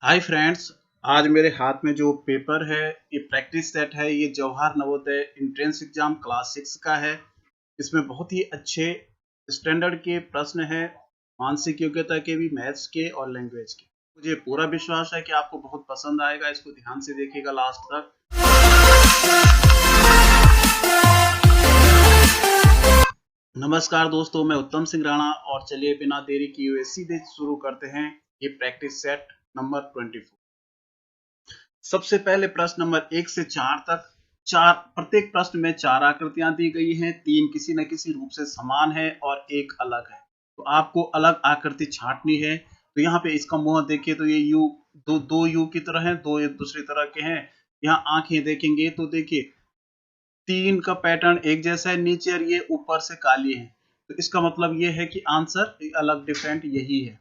Hi friends. आज मेरे हाथ में जो पेपर है ये प्रैक्टिस सेट है। ये Jawahar Navodaya entrance exam class 6 का है। इसमें बहुत ही अच्छे स्टैंडर्ड के प्रश्न हैं, मानसिक योग्यता के भी, मैथ्स के और लैंग्वेज के। मुझे पूरा विश्वास है कि आपको बहुत पसंद आएगा। इसको ध्यान से देखिएगा लास्ट तक। नमस्कार दोस्तों, मैं उत्तम सिंह राणा और चलिए बिना देरी किए हुए सीधे शुरू करते हैं ये प्रैक्टिस सेट नंबर 24। सबसे पहले प्रश्न नंबर 1 से 4 तक। प्रत्येक प्रश्न में 4 आकृतियां दी गई हैं। 3 किसी न किसी रूप से समान है और एक अलग है। तो आपको अलग आकृति छांटनी है। तो यहाँ पे इसका मुंह देखिए तो ये यू, दो यू की तरह है, दो एक दूसरी तरह के हैं। यहाँ आंखें देखेंगे तो देखिए 3 का पैटर्न एक जैसा है नीचे, और ये ऊपर से काली है। तो इसका मतलब ये है कि आंसर अलग डिफरेंट यही है।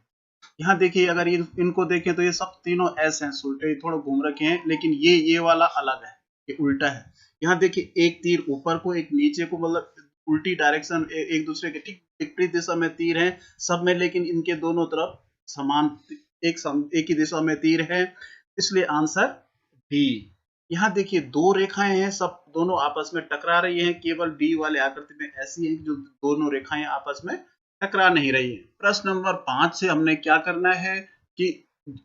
यहाँ देखिए अगर ये इनको देखें तो ये सब तीनों ऐसे हैं, उल्टे थोड़ा घूम रखे हैं, लेकिन ये वाला अलग है, ये उल्टा है। यहाँ देखिए एक तीर ऊपर को एक नीचे को, मतलब उल्टी डायरेक्शन, एक दूसरे के ठीक विपरीत दिशा में तीर है सब में, लेकिन इनके दोनों तरफ समान एक ही दिशा में तीर है, इसलिए आंसर डी। यहाँ देखिए 2 रेखाएं हैं, सब दोनों आपस में टकरा रही हैं। केवल डी वाले आकृति में ऐसी है जो दोनों रेखाएं आपस में टकरा नहीं रही है। प्रश्न नंबर 5 से हमने क्या करना है कि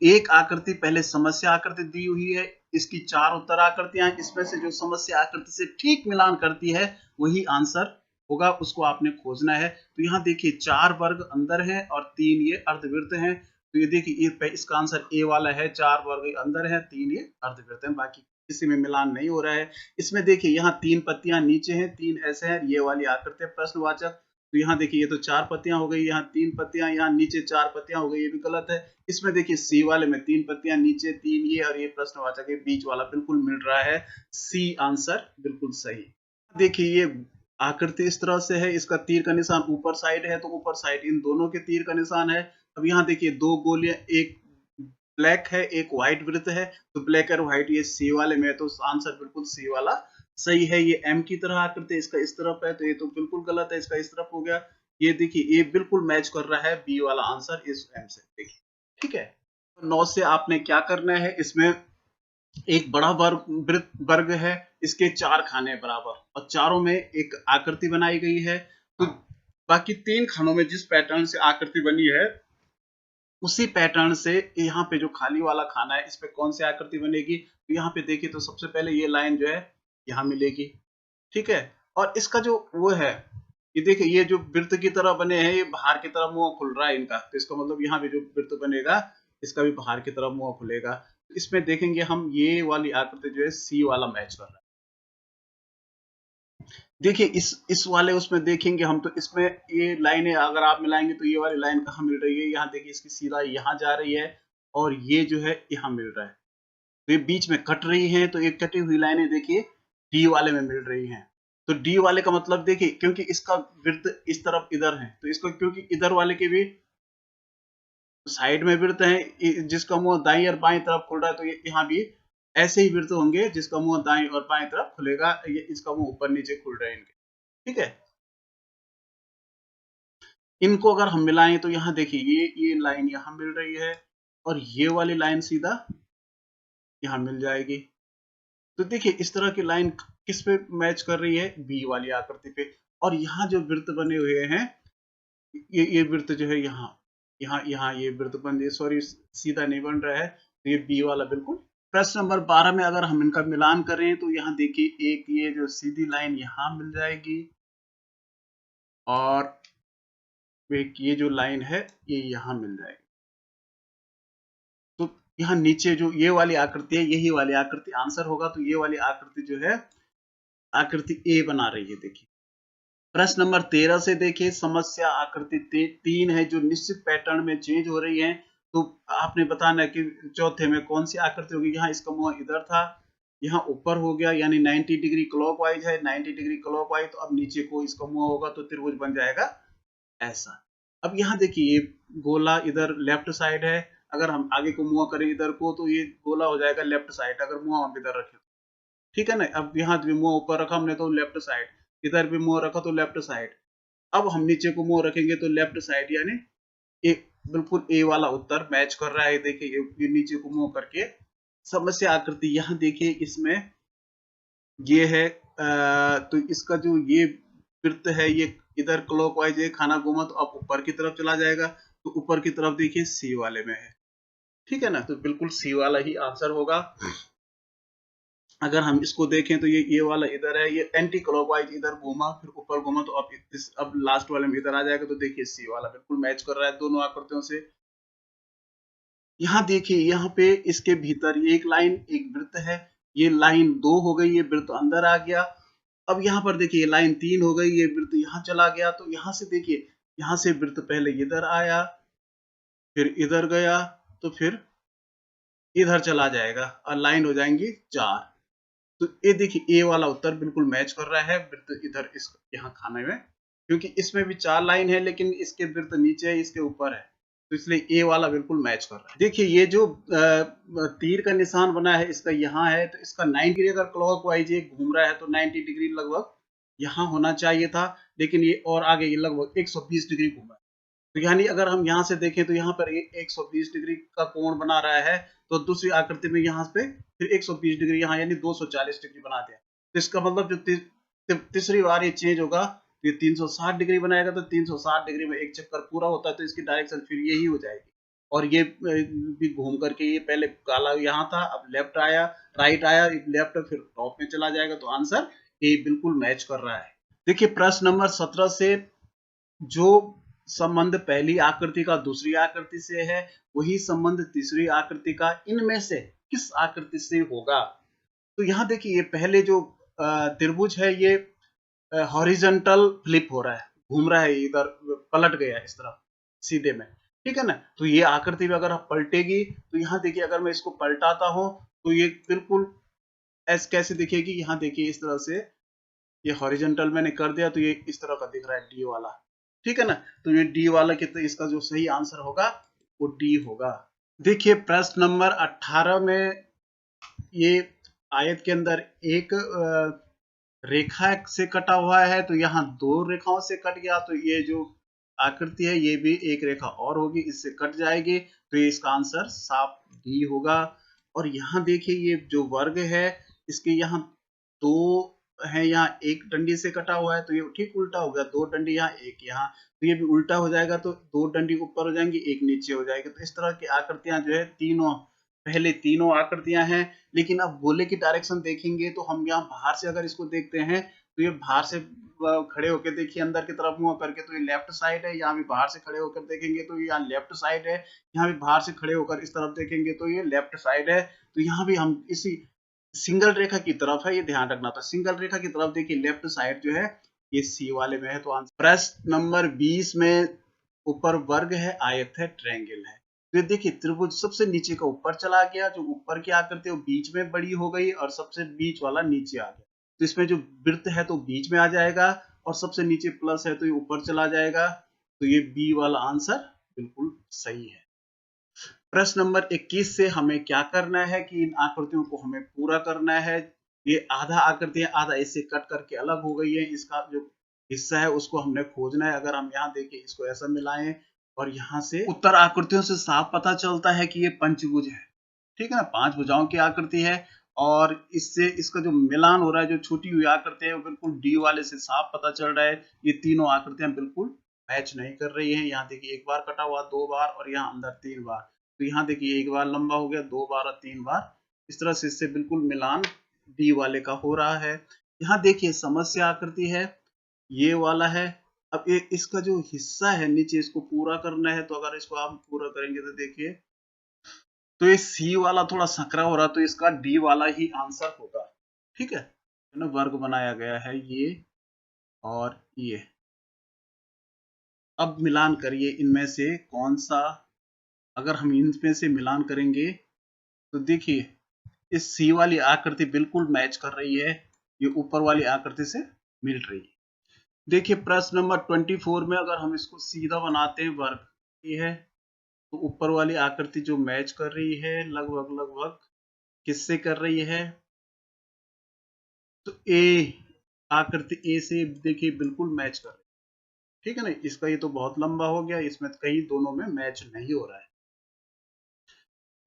एक आकृति पहले समस्या आकृति दी हुई है, इसकी 4 उत्तर आकृतियां, इसमें से जो समस्या आकृति से ठीक मिलान करती है वही आंसर होगा, उसको आपने खोजना है। तो यहाँ देखिए 4 वर्ग अंदर है और 3 ये अर्धवृत्त हैं। तो ये देखिए इसका आंसर ए वाला है, 4 वर्ग अंदर है, 3 ये अर्धवृत्त हैं, बाकी किसी में मिलान नहीं हो रहा है। इसमें देखिए यहाँ 3 पत्तियां नीचे हैं, 3 ऐसे हैं, ये वाली आकृति प्रश्नवाचक। तो यहाँ देखिए ये तो 4 पत्तियां हो गई, यहाँ 3 पत्तियां, यहाँ नीचे 4 पत्तियां हो गई, ये भी गलत है। इसमें देखिए सी वाले में 3 पत्तियां नीचे, 3 ये, और ये प्रश्नवाचक के बीच वाला बिल्कुल मिल रहा है। सी आंसर बिल्कुल सही। देखिए ये आकृति इस तरह से है, इसका तीर का निशान ऊपर साइड है, तो ऊपर साइड इन दोनों के तीर का निशान है। अब यहाँ देखिए 2 गोलियां, एक ब्लैक है एक व्हाइट वृत्त है, तो ब्लैक और व्हाइट ये सी वाले में है, तो आंसर बिल्कुल सी वाला सही है। ये एम की तरह आकृति, इसका इस तरफ है, तो ये तो बिल्कुल गलत है, इसका इस तरफ हो गया। ये देखिए ये बिल्कुल मैच कर रहा है बी वाला आंसर इस एम से, देखिए ठीक है। 9 से आपने क्या करना है, इसमें एक बड़ा वर्ग है, इसके 4 खाने बराबर, और चारों में एक आकृति बनाई गई है। तो बाकी 3 खानों में जिस पैटर्न से आकृति बनी है उसी पैटर्न से यहाँ पे जो खाली वाला खाना है इस पे कौन सी आकृति बनेगी। तो यहाँ पे देखिए तो सबसे पहले ये लाइन जो है यहाँ मिलेगी, ठीक है। और इसका जो वो है, ये देखिए ये जो वृत्त की तरह बने हैं, ये बाहर की तरफ मुंह खुल रहा है इनका, तो इसका मतलब यहाँ पे जो वृत्त बनेगा इसका भी बाहर की तरफ मुंह खुलेगा। तो इसमें देखेंगे हम ये वाली आकृति जो है सी वाला मैच कर रहा है। देखिए इस वाले उसमें देखेंगे हम, तो इसमें ये लाइनें अगर आप मिलाएंगे तो ये वाली लाइन कहाँ मिल रही है, यहाँ देखिए इसकी सीधा यहाँ जा रही है, और ये जो है यहाँ मिल रहा है। तो ये बीच में कट रही है, तो ये कटी हुई लाइनें देखिए डी वाले में मिल रही हैं। तो डी वाले का मतलब देखिए, क्योंकि इसका वृत्त इस तरफ इधर है, तो इसको क्योंकि इधर वाले के भी साइड में वृत्त है, जिसका मुंह दाईं और बाईं तरफ खुल रहा है, तो ये यहाँ भी ऐसे ही वृत्त होंगे जिसका मुंह दाईं और बाईं तरफ खुलेगा। ये इसका मुंह ऊपर नीचे खुल रहे हैं इनके, ठीक है। इनको अगर हम मिलाएं तो यहाँ देखिए ये लाइन यहाँ मिल रही है, और ये वाली लाइन सीधा यहाँ मिल जाएगी। तो देखिए इस तरह की लाइन किस पे मैच कर रही है, बी वाली आकृति पे। और यहाँ जो वृत्त बने हुए हैं, ये वृत्त जो है यहाँ यहाँ यहाँ ये वृत्त बन रही है, सॉरी सीधा नहीं बन रहा है, तो ये बी वाला बिल्कुल। प्रश्न नंबर 12 में अगर हम इनका मिलान करें तो यहाँ देखिए एक ये जो सीधी लाइन यहाँ मिल जाएगी, और एक ये जो लाइन है ये यहाँ मिल जाएगी। तो यहाँ नीचे जो ये वाली आकृति है, यही वाली आकृति आंसर होगा। तो ये वाली आकृति जो है आकृति ए बना रही है, देखिए। प्रश्न नंबर 13 से देखिए, समस्या आकृति 3 है जो निश्चित पैटर्न में चेंज हो रही है। तो आपने बताना है कि चौथे में कौन सी आकृति होगी। यहाँ इसका मुंह इधर था, यहाँ ऊपर हो गया, यानी 90 डिग्री क्लॉकवाइज है, 90 डिग्री क्लॉकवाइज। तो अब नीचे को इसका मुंह होगा तो त्रिभुज बन जाएगा ऐसा। अब यहाँ देखिए ये गोला इधर लेफ्ट साइड है, अगर हम आगे को मुंह करें इधर को तो ये गोला हो जाएगा लेफ्ट साइड, अगर मुंह हम इधर रखें, ठीक है ना। अब यहाँ भी मुंह ऊपर रखा हमने तो लेफ्ट साइड, इधर भी मुंह रखा तो लेफ्ट साइड। अब हम नीचे को मुंह रखेंगे तो लेफ्ट साइड, यानी एक बिल्कुल ए वाला उत्तर मैच कर रहा है। देखिए ये नीचे को मूव करके समस्या आकृति, यहाँ देखिए इसमें ये है तो इसका जो ये वृत्त है ये इधर क्लॉकवाइज है, खाना घूमा तो अब ऊपर की तरफ चला जाएगा, तो ऊपर की तरफ देखिए सी वाले में है, ठीक है ना, तो बिल्कुल सी वाला ही आंसर होगा। अगर हम इसको देखें तो ये वाला इधर है, ये एंटी क्लॉकवाइज इधर घूमा फिर ऊपर घूमा, तो अब लास्ट वाले में इधर आ जाएगा, तो देखिए सी वाला बिल्कुल मैच कर रहा है दोनों आकृतियों से। यहाँ देखिए यहाँ पे इसके भीतर ये एक लाइन एक वृत्त है, ये लाइन 2 हो गई, ये वृत्त अंदर आ गया। अब यहाँ पर देखिए ये लाइन 3 हो गई, ये वृत्त यहाँ चला गया, तो यहाँ से देखिए यहाँ से वृत्त पहले इधर आया फिर इधर गया तो फिर इधर चला जाएगा और लाइन हो जाएंगी 4। तो ये देखिए ए वाला उत्तर बिल्कुल मैच कर रहा है वृत्त इधर इस यहाँ खाने में, क्योंकि इसमें भी 4 लाइन है लेकिन इसके वृत्त नीचे है इसके ऊपर है, तो इसलिए ए वाला बिल्कुल मैच कर रहा है। देखिए ये जो तीर का निशान बना है इसका यहाँ है, तो इसका 90 डिग्री अगर क्लॉकवाइज ये घूम रहा है तो 90 डिग्री लगभग यहाँ होना चाहिए था, लेकिन ये और आगे ये लगभग 120 डिग्री घूमा है। तो यानी अगर हम यहाँ से देखें तो यहाँ पर ये 120 डिग्री का कोण बना रहा है, तो दूसरी आकृति में यहाँ पे फिर 120 डिग्री यहाँ यानी 240 डिग्री बना दिया, तो इसका मतलब जो तीसरी बार ये चेंज होगा तो ये 360 डिग्री बनाएगा, तो 360 डिग्री में एक चक्कर पूरा होता है, तो इसकी डायरेक्शन फिर यही हो जाएगी। और ये भी घूम करके ये पहले काला यहाँ था अब लेफ्ट आया राइट आया लेफ्ट फिर टॉप में चला जाएगा, तो आंसर ए बिल्कुल मैच कर रहा है। देखिए प्रश्न नंबर 17 से जो संबंध पहली आकृति का दूसरी आकृति से है वही संबंध तीसरी आकृति का इनमें से किस आकृति से होगा। तो यहाँ देखिए ये पहले जो त्रिभुज है ये हॉरिजॉन्टल फ्लिप हो रहा है, घूम रहा है, इधर पलट गया इस तरफ सीधे में, ठीक है ना, तो ये आकृति भी अगर आप पलटेगी तो यहाँ देखिए अगर मैं इसको पलटाता हूँ तो ये बिल्कुल ऐसे कैसे दिखेगी, यहाँ देखिए इस तरह से ये हॉरिजॉन्टल मैंने कर दिया तो ये इस तरह का दिख रहा है डी वाला, ठीक है ना, तो ये डी वाला कितना इसका जो सही आंसर होगा वो डी होगा। देखिए प्रश्न नंबर 18 में ये आयत के अंदर एक रेखा से कटा हुआ है, तो यहाँ 2 रेखाओं से कट गया, तो ये जो आकृति है ये भी एक रेखा और होगी इससे कट जाएगी, तो ये इसका आंसर साफ डी होगा। और यहाँ देखिए ये जो वर्ग है इसके यहाँ 2 है, यहाँ एक डंडी से कटा हुआ है तो ये ठीक उल्टा हो गया, 2 डंडी यहाँ एक यहाँ, तो ये भी उल्टा हो जाएगा, तो 2 डंडी ऊपर हो जाएंगी एक नीचे हो जाएगी। तो इस तरह की आकृतियां जो है तीनों पहले तीनों आकृतियां हैं, लेकिन अब गोले की डायरेक्शन देखेंगे तो हम यहाँ बाहर से अगर इसको देखते हैं तो ये बाहर से खड़े होकर देखिए अंदर की तरफ मुंह करके तो ये लेफ्ट साइड है, यहाँ भी बाहर से खड़े होकर देखेंगे तो ये यहाँ लेफ्ट साइड है, यहाँ भी बाहर से खड़े होकर इस तरफ देखेंगे तो ये लेफ्ट साइड है, तो यहाँ भी हम इसी सिंगल रेखा की तरफ है, ये ध्यान रखना था, सिंगल रेखा की तरफ देखिए लेफ्ट साइड जो है ये सी वाले में है, तो आंसर। प्रश्न नंबर 20 में ऊपर वर्ग है आयत है ट्रायंगल है, तो देखिए त्रिभुज सबसे नीचे का ऊपर चला गया, जो ऊपर की आकृति वो बीच में बड़ी हो गई और सबसे बीच वाला नीचे आ गया, तो इसमें जो वृत्त है तो बीच में आ जाएगा और सबसे नीचे प्लस है तो ये ऊपर चला जाएगा, तो ये बी वाला आंसर बिल्कुल सही है। प्रश्न नंबर 21 से हमें क्या करना है कि इन आकृतियों को हमें पूरा करना है। ये आधा आकृति है, आधा इससे कट करके अलग हो गई है, इसका जो हिस्सा है उसको हमने खोजना है। अगर हम यहाँ देखें इसको ऐसा मिलाएं और यहाँ से उत्तर आकृतियों से साफ पता चलता है कि ये पंचभुज है, ठीक है ना, 5 भुजाओं की आकृति है, और इससे इसका जो मिलान हो रहा है जो छूटी हुई आकृति है वो बिल्कुल डी वाले से साफ पता चल रहा है, ये तीनों आकृतियां बिल्कुल मैच नहीं कर रही हैं। यहाँ देखिए एक बार कटा हुआ 2 बार और यहाँ अंदर 3 बार, तो यहाँ देखिए एक बार लंबा हो गया 2 बार और 3 बार, इस तरह से इससे बिल्कुल मिलान डी वाले का हो रहा है। यहाँ देखिए समस्या आकृति है ये वाला है, अब ये इसका जो हिस्सा है नीचे इसको पूरा करना है, तो अगर इसको आप पूरा करेंगे तो देखिए तो ये सी वाला थोड़ा संकरा हो रहा है, तो इसका डी वाला ही आंसर होगा, ठीक है ना, वर्ग बनाया गया है ये और ये। अब मिलान करिए इनमें से कौन सा, अगर हम इनमें से मिलान करेंगे तो देखिए इस सी वाली आकृति बिल्कुल मैच कर रही है, ये ऊपर वाली आकृति से मिल रही है। देखिए प्रश्न नंबर 24 में अगर हम इसको सीधा बनाते हैं वर्ग ये है, तो ऊपर वाली आकृति जो मैच कर रही है लगभग किससे कर रही है, तो ए आकृति ए से देखिए बिल्कुल मैच कर रही है, ठीक है ना। इसका ये तो बहुत लंबा हो गया, इसमें कहीं दोनों में मैच नहीं हो रहा है।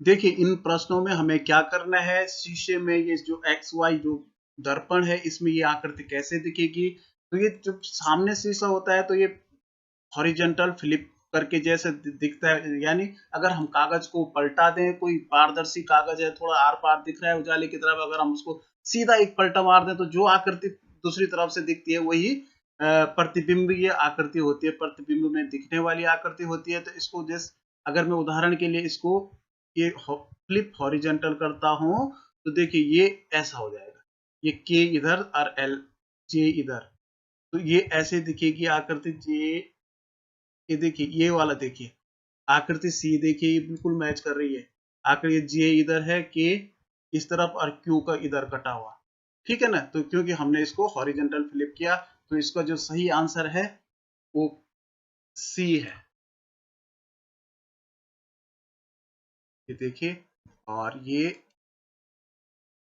देखिए इन प्रश्नों में हमें क्या करना है, शीशे में ये जो एक्स वाई जो दर्पण है इसमें ये आकृति कैसे दिखेगी। तो ये जो सामने शीशा होता है तो ये हॉरिजॉन्टल फ्लिप करके जैसे दिखता है, यानी अगर हम कागज को पलटा दें, कोई पारदर्शी कागज है थोड़ा आर पार दिख रहा है उजाले की तरफ, अगर हम उसको सीधा एक पलटा मार दें तो जो आकृति दूसरी तरफ से दिखती है वही प्रतिबिंबीय आकृति होती है, प्रतिबिंब में दिखने वाली आकृति होती है। तो इसको जैसे अगर मैं उदाहरण के लिए इसको ये फ्लिप हॉरिजॉन्टल करता हूं तो देखिए ये ऐसा हो जाएगा, ये के इधर और एल जे इधर, तो ये ऐसे दिखेगी आकृति जे। ये देखिए ये वाला देखिए आकृति सी, देखिए ये बिल्कुल मैच कर रही है। आकृति जे इधर है, के इस तरफ और क्यू का इधर कटा हुआ, ठीक है ना। तो क्योंकि हमने इसको हॉरिजॉन्टल फ्लिप किया तो इसका जो सही आंसर है वो सी है। ये देखिए और ये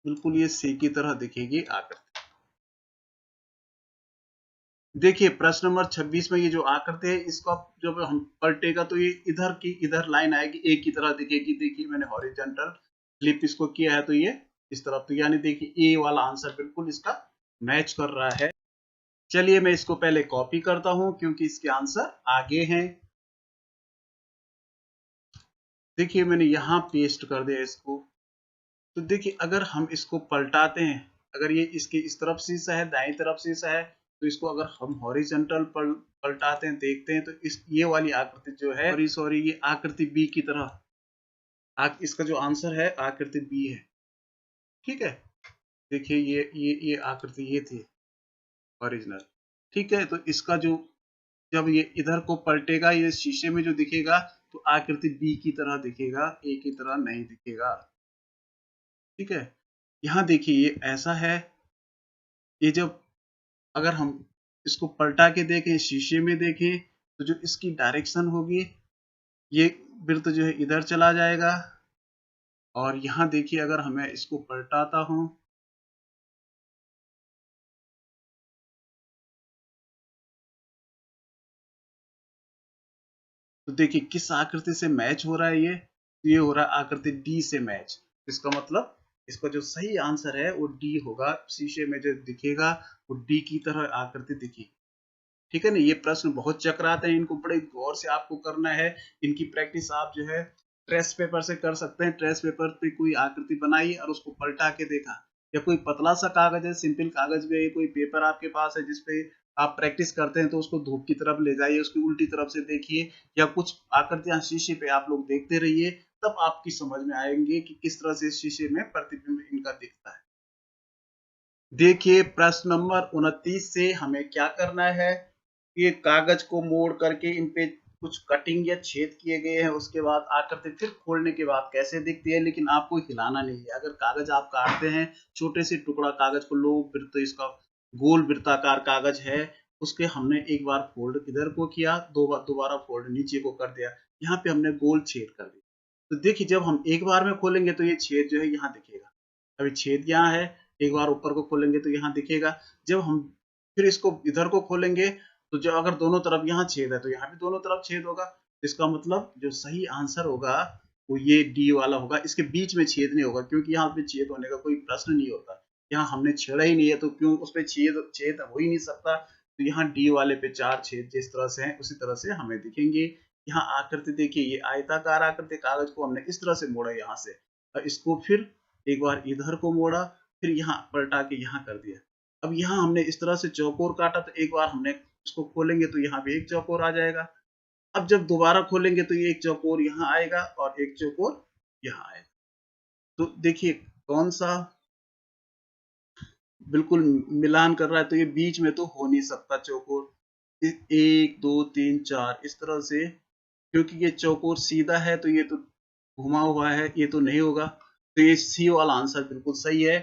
बिल्कुल ये सी की तरह दिखेगी आकृति। देखिए प्रश्न नंबर 26 में ये जो आकृति है इसको जब हम पलटेगा तो ये इधर की इधर लाइन आएगी, एक की तरह दिखेगी। देखिए मैंने हॉरिजॉन्टल फ्लिप इसको किया है तो ये इस तरफ, तो यानी देखिए ए वाला आंसर बिल्कुल इसका मैच कर रहा है। चलिए मैं इसको पहले कॉपी करता हूं क्योंकि इसके आंसर आगे हैं। देखिए मैंने यहां पेस्ट कर दिया इसको। तो देखिए अगर हम इसको पलटाते हैं, अगर ये इसके इस तरफ शीशा है दाईं तरफ शीशा है, तो इसको अगर हम हॉरिजॉन्टल पलटाते हैं देखते हैं तो इस ये वाली आकृति जो है, सॉरी ये आकृति बी की तरह इसका जो आंसर है आकृति बी है, ठीक है। देखिए ये आकृति ये थी ओरिजिनल, ठीक है। तो इसका जो जब ये इधर को पलटेगा ये शीशे में जो दिखेगा तो आकृति बी की तरह दिखेगा, ए की तरह नहीं दिखेगा, ठीक है। यहाँ देखिए ये ऐसा है, ये जब अगर हम इसको पलटा के देखें शीशे में देखें तो जो इसकी डायरेक्शन होगी ये वृत्त जो है इधर चला जाएगा। और यहाँ देखिए अगर मैं इसको पलटाता हूं तो देखिए किस आकृति से मैच हो रहा है, ये हो रहा है आकृति डी से मैच। इसका मतलब इसका जो सही आंसर है वो डी होगा, शीशे में जो दिखेगा वो डी की तरह आकृति दिखेगी, ठीक है ना। ये प्रश्न बहुत चक्राते हैं, इनको बड़े गौर से आपको करना है। इनकी प्रैक्टिस आप जो है ट्रेस पेपर से कर सकते हैं। ट्रेस पेपर पे कोई आकृति बनाई और उसको पलटा के देखा, या कोई पतला सा कागज है सिंपल कागज में, कोई पेपर आपके पास है जिसपे आप प्रैक्टिस करते हैं तो उसको धूप की तरफ ले जाइए, उसकी उल्टी तरफ से देखिए, या कुछ आकृतियां शीशे पे आप लोग देखते रहिए, तब आपकी समझ में आएंगे कि किस तरह से शीशे में प्रतिबिंब इनका दिखता है। देखिए प्रश्न नंबर 29 से हमें क्या करना है, ये कागज को मोड़ करके इन पे कुछ कटिंग या छेद किए गए हैं, उसके बाद आकृति फिर खोलने के बाद कैसे दिखती है, लेकिन आपको हिलाना नहीं है। अगर कागज आप काटते हैं, छोटे से टुकड़ा कागज को लो, वृत्त इसका गोल वृत्ताकार कागज है, उसके हमने एक बार फोल्ड इधर को किया, दो बार दोबारा फोल्ड नीचे को कर दिया, यहाँ पे हमने गोल छेद कर दिया। तो देखिए जब हम एक बार में खोलेंगे तो ये छेद जो है यहाँ दिखेगा, अभी छेद यहाँ है, एक बार ऊपर को खोलेंगे तो यहाँ दिखेगा। जब हम फिर इसको इधर को खोलेंगे तो जो अगर दोनों तरफ यहाँ छेद है तो यहाँ भी दोनों तरफ छेद होगा। इसका मतलब जो सही आंसर होगा वो ये डी वाला होगा, इसके बीच में छेद नहीं होगा क्योंकि यहाँ पे छेद होने का कोई प्रश्न नहीं होता, यहाँ हमने छेड़ा ही नहीं है तो क्यों उस पर छेद छेद हो ही नहीं सकता। तो यहाँ डी वाले पे 4 छेद जिस तरह से हैं उसी तरह से हमें दिखेंगे। यहाँ आकृति देखिए, ये आयताकार आकृति, कागज को हमने इस तरह से मोड़ा यहाँ से, और इसको फिर एक बार इधर को मोड़ा, फिर यहाँ पलटा के यहाँ कर दिया। अब यहाँ हमने इस तरह से चौकोर काटा तो एक बार हमने इसको खोलेंगे तो यहाँ भी एक चौकोर आ जाएगा। अब जब दोबारा खोलेंगे तो ये एक चौकोर यहाँ आएगा और एक चौकोर यहाँ आएगा। तो देखिए कौन सा बिल्कुल मिलान कर रहा है, तो ये बीच में तो हो नहीं सकता चौकोर, 1 2 3 4 इस तरह से, क्योंकि ये चौकोर सीधा है तो ये तो घुमा हुआ है, ये तो नहीं होगा। तो ये सी वाला आंसर बिल्कुल सही है।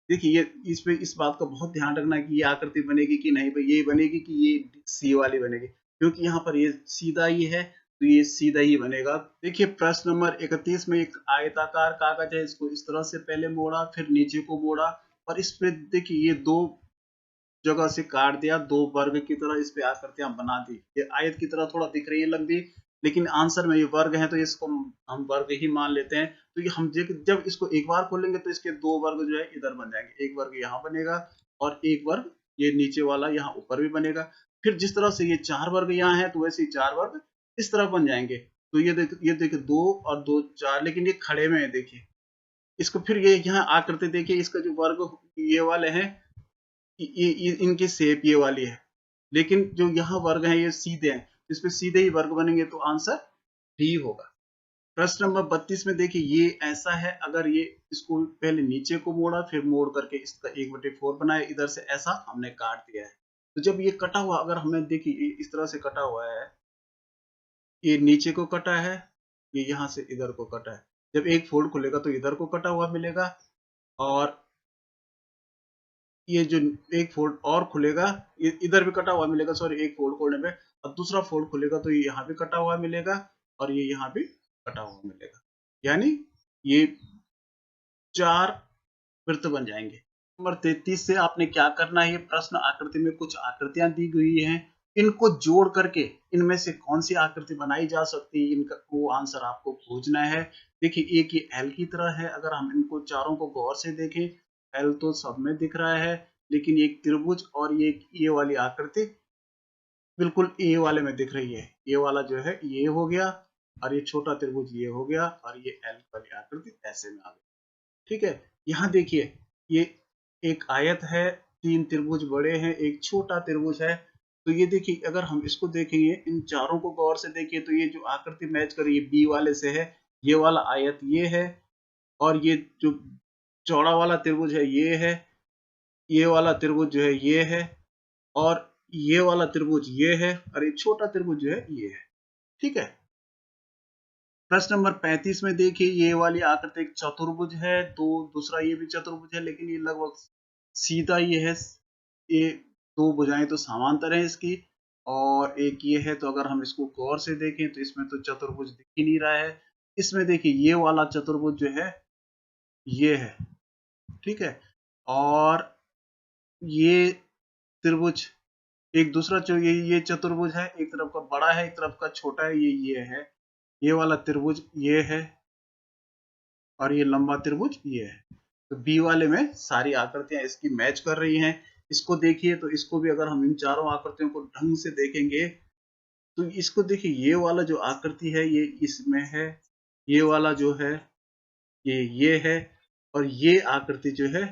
देखिए ये इस पे इस बात का बहुत ध्यान रखना है कि ये आकृति बनेगी कि नहीं, भाई ये बनेगी कि ये सी वाली बनेगी, क्योंकि यहाँ पर ये सीधा ही है तो ये सीधा ही बनेगा। देखिए प्रश्न नंबर 31 में एक आयताकार कागज है, इसको इस तरह से पहले मोड़ा फिर नीचे को मोड़ा, और इस पे देखिए ये दो जगह से काट दिया, दो वर्ग की तरह इस पे आकृतियां बना दी। ये आयत की तरह थोड़ा दिख रही है लंबी, लेकिन आंसर में ये वर्ग है तो इसको हम वर्ग ही मान लेते हैं। तो ये हम जब इसको एक बार खोलेंगे तो इसके दो वर्ग जो है इधर बन जाएंगे, एक वर्ग यहाँ बनेगा और एक वर्ग ये नीचे वाला यहाँ ऊपर भी बनेगा। फिर जिस तरह से ये चार वर्ग यहाँ है तो वैसे ही चार वर्ग इस तरह बन जाएंगे। तो ये देखिए दो और दो चार, लेकिन ये खड़े में है देखिए। इसको फिर ये यहाँ आकृति देखिए, इसका जो वर्ग ये वाले हैं ये इनकी शेप ये वाली है, लेकिन जो यहाँ वर्ग है ये सीधे हैं, इस पे सीधे ही वर्ग बनेंगे तो आंसर डी होगा। प्रश्न नंबर 32 में देखिए ये ऐसा है, अगर ये इसको पहले नीचे को मोड़ा फिर मोड़ करके इसका 1/4 बनाया, इधर से ऐसा हमने काट दिया है। तो जब ये कटा हुआ, अगर हमें देखिए इस तरह से कटा हुआ है, ये नीचे को कटा है, ये यहाँ से इधर को कटा है। जब एक फोल्ड खुलेगा तो इधर को कटा हुआ मिलेगा, और ये जो एक फोल्ड और खुलेगा इधर भी कटा हुआ मिलेगा, सॉरी एक फोल्ड खोलने पे, और दूसरा फोल्ड खुलेगा तो ये यहाँ भी कटा हुआ मिलेगा और ये यहाँ भी कटा हुआ मिलेगा, यानी ये चार वृत्त बन जाएंगे। नंबर 33 से आपने क्या करना है, ये प्रश्न आकृति में कुछ आकृतियां दी गई हैं, इनको जोड़ करके इनमें से कौन सी आकृति बनाई जा सकती है, इनका वो आंसर आपको खोजना है। देखिए एक ये एल की तरह है, अगर हम इनको चारों को गौर से देखें, एल तो सब में दिख रहा है, लेकिन एक त्रिभुज और ये वाली आकृति बिल्कुल ए वाले में दिख रही है। ये वाला जो है ये हो गया, और ये छोटा त्रिभुज ये हो गया, और ये एल वाली आकृति ऐसे में आ गई। ठीक है, यहाँ देखिए ये एक आयत है, तीन त्रिभुज बड़े हैं, एक छोटा त्रिभुज है। तो ये देखिए अगर हम इसको देखेंगे, इन चारों को गौर से देखिए, तो ये जो आकृति मैच कर रही है बी वाले से है, ये वाला आयत ये है, और ये जो चौड़ा वाला त्रिभुज है ये है, ये वाला त्रिभुज जो है ये है, और ये वाला त्रिभुज ये है, और ये छोटा त्रिभुज जो है ये है। ठीक है, प्रश्न नंबर 35 में देखिए ये वाली आकृति एक चतुर्भुज है, दूसरा ये भी चतुर्भुज है, लेकिन ये लगभग सीधा ये है, ये दो भुजाएं तो समांतर है इसकी, और एक ये है। तो अगर हम इसको गौर से देखें तो इसमें तो चतुर्भुज दिख ही नहीं रहा है। इसमें देखिए ये वाला चतुर्भुज जो है ये है, ठीक है, और ये त्रिभुज एक दूसरा जो ये चतुर्भुज है, एक तरफ का बड़ा है एक तरफ का छोटा है, ये है, ये वाला त्रिभुज ये है, और ये लंबा त्रिभुज ये है। तो बी वाले में सारी आकृतियां इसकी मैच कर रही हैं। इसको देखिए, तो इसको भी अगर हम इन चारों आकृतियों को ढंग से देखेंगे तो इसको देखिए, ये वाला जो आकृति है ये इसमें है, ये वाला जो है ये है, और ये आकृति जो है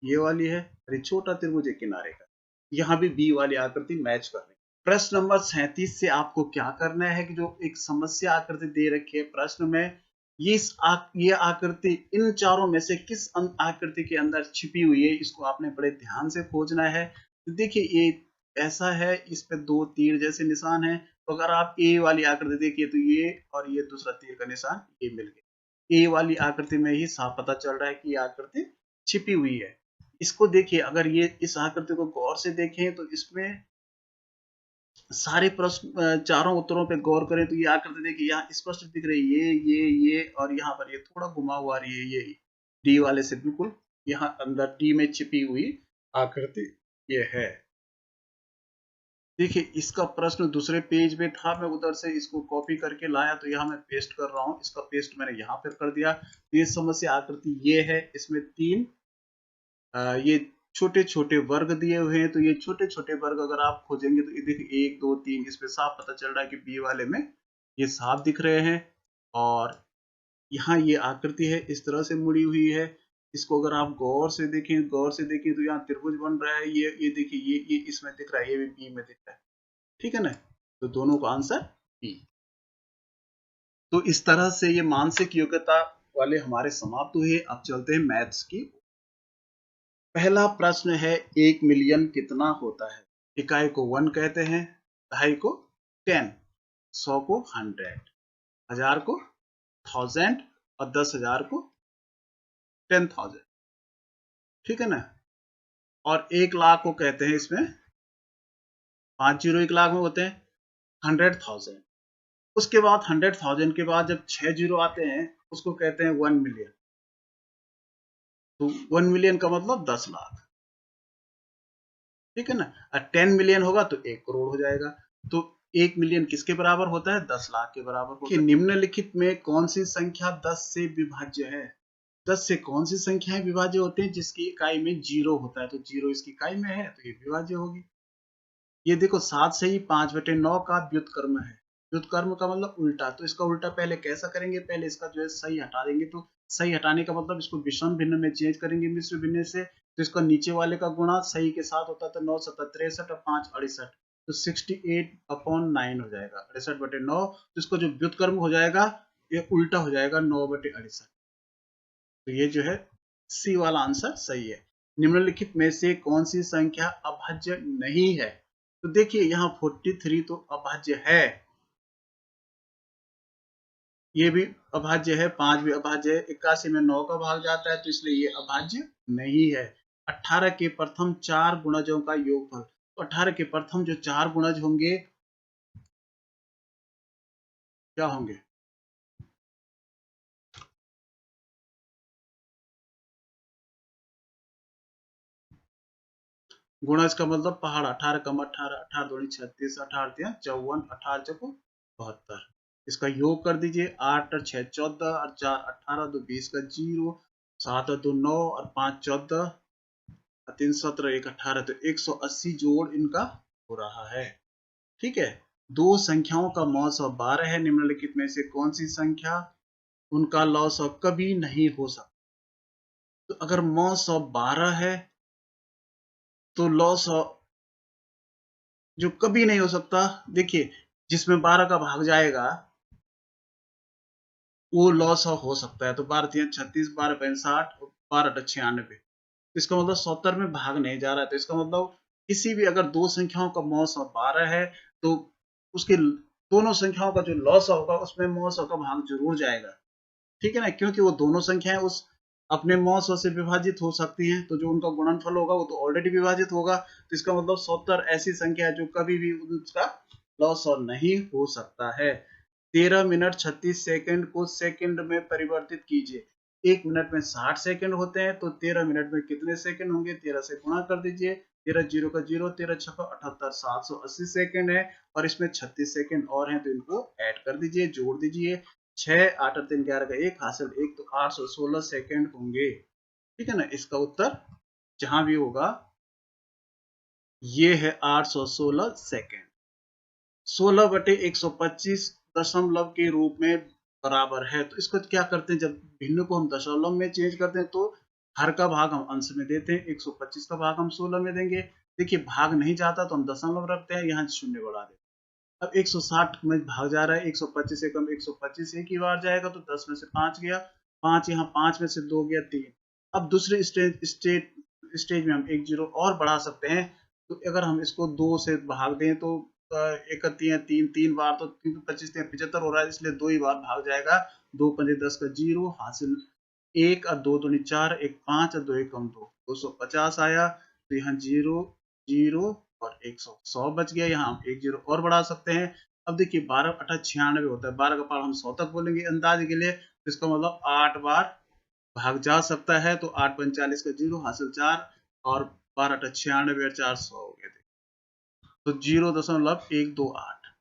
ये वाली है, और ये छोटा त्रिभुज है किनारे का। यहाँ भी बी वाली आकृति मैच कर रही है। प्रश्न नंबर 37 से आपको क्या करना है कि जो एक समस्या आकृति दे रखी है प्रश्न में, ये आकृति इन चारों में से किस आकृति के अंदर छिपी हुई है, इसको आपने बड़े ध्यान से खोजना है। तो देखिए ये ऐसा है, इस पे दो तीर जैसे निशान है, तो अगर आप ए वाली आकृति देखिए तो ये और ये दूसरा तीर का निशान ये मिल गया। ए वाली आकृति में ही साफ पता चल रहा है कि ये आकृति छिपी हुई है। इसको देखिए, अगर ये इस आकृति को गौर से देखें तो इसमें सारे प्रश्न चारों उत्तरों पे गौर करें तो ये आकृति देखिए यहाँ स्पष्ट दिख रही है, ये और यहाँ पर ये थोड़ा घुमा हुआ रही है, ये डी वाले से बिल्कुल यहाँ अंदर डी में छिपी हुई आकृति ये है। देखिए इसका प्रश्न दूसरे पेज में था, मैं उधर से इसको कॉपी करके लाया तो यहाँ मैं पेस्ट कर रहा हूँ, इसका पेस्ट मैंने यहाँ पर कर दिया। तो ये समस्या आकृति ये है, इसमें तीन ये छोटे छोटे वर्ग दिए हुए हैं। तो ये छोटे छोटे वर्ग अगर आप खोजेंगे तो ये देखिए 1 2 3, इसमें साफ पता चल रहा है कि बी वाले में ये साफ दिख रहे हैं, और यहाँ ये आकृति है इस तरह से मुड़ी हुई है। इसको अगर आप गौर से देखें तो यहाँ त्रिभुज बन रहा है, ये देखिए ये इसमें दिख रहा है, ये भी बी में दिख रहा है। ठीक है ना, तो दोनों का आंसर बी। तो इस तरह से ये मानसिक योग्यता वाले हमारे समाप्त हुए। अब चलते हैं मैथ्स की। पहला प्रश्न है 1 मिलियन कितना होता है। इकाई को 1 कहते हैं, दहाई को 10, 100 को 100, 1000 को 1000 और 10,000 को 10,000। ठीक है ना, और 1 लाख को कहते हैं, इसमें 5 जीरो 1 लाख में होते हैं 100,000। उसके बाद 100,000 के बाद जब 6 जीरो आते हैं उसको कहते हैं 1 मिलियन। तो 1 मिलियन का मतलब 10 लाख। ठीक है ना। और 10 मिलियन होगा तो 1 करोड़ हो जाएगा। तो 1 मिलियन किसके बराबर होता है? 10 लाख के बराबर होता है। निम्नलिखित में कौन सी संख्या 10 से विभाज्य है? 10 से कौन सी संख्याएं विभाज्य होते हैं? जिसकी इकाई में 0 होता है, तो 0 इसकी इकाई में है तो ये विभाज्य होगी। ये देखो 7 से ही 5/9 का व्युत्क्रम है। व्युत्क्रम का मतलब उल्टा, तो इसका उल्टा पहले कैसा करेंगे? पहले इसका जो है सही हटा देंगे, तो सही हटाने का मतलब इसको विषम भिन्न में चेंज करेंगे, मिश्र भिन्न से, तो इसका नीचे वाले का गुणा सही के साथ होता है, तो 9 7 63 और 5 68, तो 68/9 हो जाएगा, 68/9। तो इसका जो व्युत्क्रम हो जाएगा ये उल्टा हो जाएगा, 9/68। तो ये जो है सी वाला आंसर सही है। निम्नलिखित में से कौन सी संख्या अभाज्य नहीं है? तो देखिए यहाँ 43 तो अभाज्य है, ये भी अभाज्य है, 5 भी अभाज्य है, 81 में 9 का भाग जाता है तो इसलिए ये अभाज्य नहीं है। 18 के प्रथम 4 गुणजों का योगफल, तो 18 के प्रथम जो 4 गुणज होंगे क्या होंगे? गुणज का मतलब पहाड़, 18 कम 18, 18 दूनी 36, 18 तिया 54, 18 चौको 72। इसका योग कर दीजिए, 8 और 6 14 और 4 18, 2 20 का 0, 7 और 2 9 और 5 14 और 3 17, 1 18, तो 180 जोड़ इनका हो रहा है। ठीक है। दो संख्याओं का मौसम 12 है, निम्नलिखित में से कौन सी संख्या उनका लॉस कभी नहीं हो सकता? तो अगर मौसम 12 है तो लॉस जो कभी नहीं हो सकता, देखिए जिसमें 12 का भाग जाएगा वो लॉस हो सकता है, तो 12 3 36, 12 5 60, 12 8 96, इसका मतलब 70 में भाग नहीं जा रहा है, तो इसका मतलब किसी भी अगर दो संख्याओं का मौसम 12 है तो उसके दोनों संख्याओं का जो लॉस होगा उसमें मौसम का भाग जरूर जाएगा। ठीक है ना, क्योंकि वो दोनों संख्याएं उस अपने मौसम से विभाजित हो सकती हैं, तो जो उनका गुणनफल होगा वो तो ऑलरेडी विभाजित होगा, तो इसका मतलब 70 ऐसी संख्या है जो कभी भी उसका लॉस नहीं हो सकता है। 13 मिनट 36 सेकंड को सेकंड में परिवर्तित कीजिए। 1 मिनट में 60 सेकंड होते हैं, तो 13 मिनट में कितने सेकंड होंगे? 13 से गुणा कर दीजिए, 13 जीरो का जीरो, 13 छक्का 78, 780 सेकंड है, और इसमें 36 सेकंड और हैं तो इनको ऐड कर दीजिए, जोड़ दीजिए। 6 8 और 3 11 का 1 हासिल 1, तो 816 सेकंड होंगे। ठीक है ना, इसका उत्तर जहां भी होगा ये है 816 सेकंड। 16/125 के रूप में बराबर है, तो इसको क्या करते हैं, जब भिन्न को हम दशमलव में चेंज करते हैं तो हर का भाग हम अंश में देते हैं, 125 का भाग हम 16 में देंगे। देखिए भाग नहीं जाता तो हम दशमलव रखते हैं, यहाँ शून्य बढ़ा देते हैं। अब 160 में भाग जा रहा है, 125 से कम 125 एक ही बार जाएगा, तो 10 में से 5 गया, 5 यहाँ, 5 में से 2 गया 3। अब दूसरे स्टेज में हम एक जीरो और बढ़ा सकते हैं, तो अगर हम इसको 2 से भाग दें तो इकतीस है, तीन तीन बार, तो 3 25 75 हो रहा है, इसलिए 2 ही बार भाग जाएगा। 2 पंजे 10 का जीरो हासिल 1 और 2 दूनी 4, 1 5 और 2 1 कम 2, 250 आया, तो यहाँ जीरो जीरो और 100 बच गया, यहाँ हम एक जीरो और बढ़ा सकते हैं। अब देखिए 12 8 96 होता है, 12 का पार हम 100 तक बोलेंगे अंदाज के लिए, तो इसका मतलब 8 बार भाग जा सकता है, तो 8 45 का जीरो हासिल 4, और 12 8 96 और 400 हो गए थे, तो 0.128,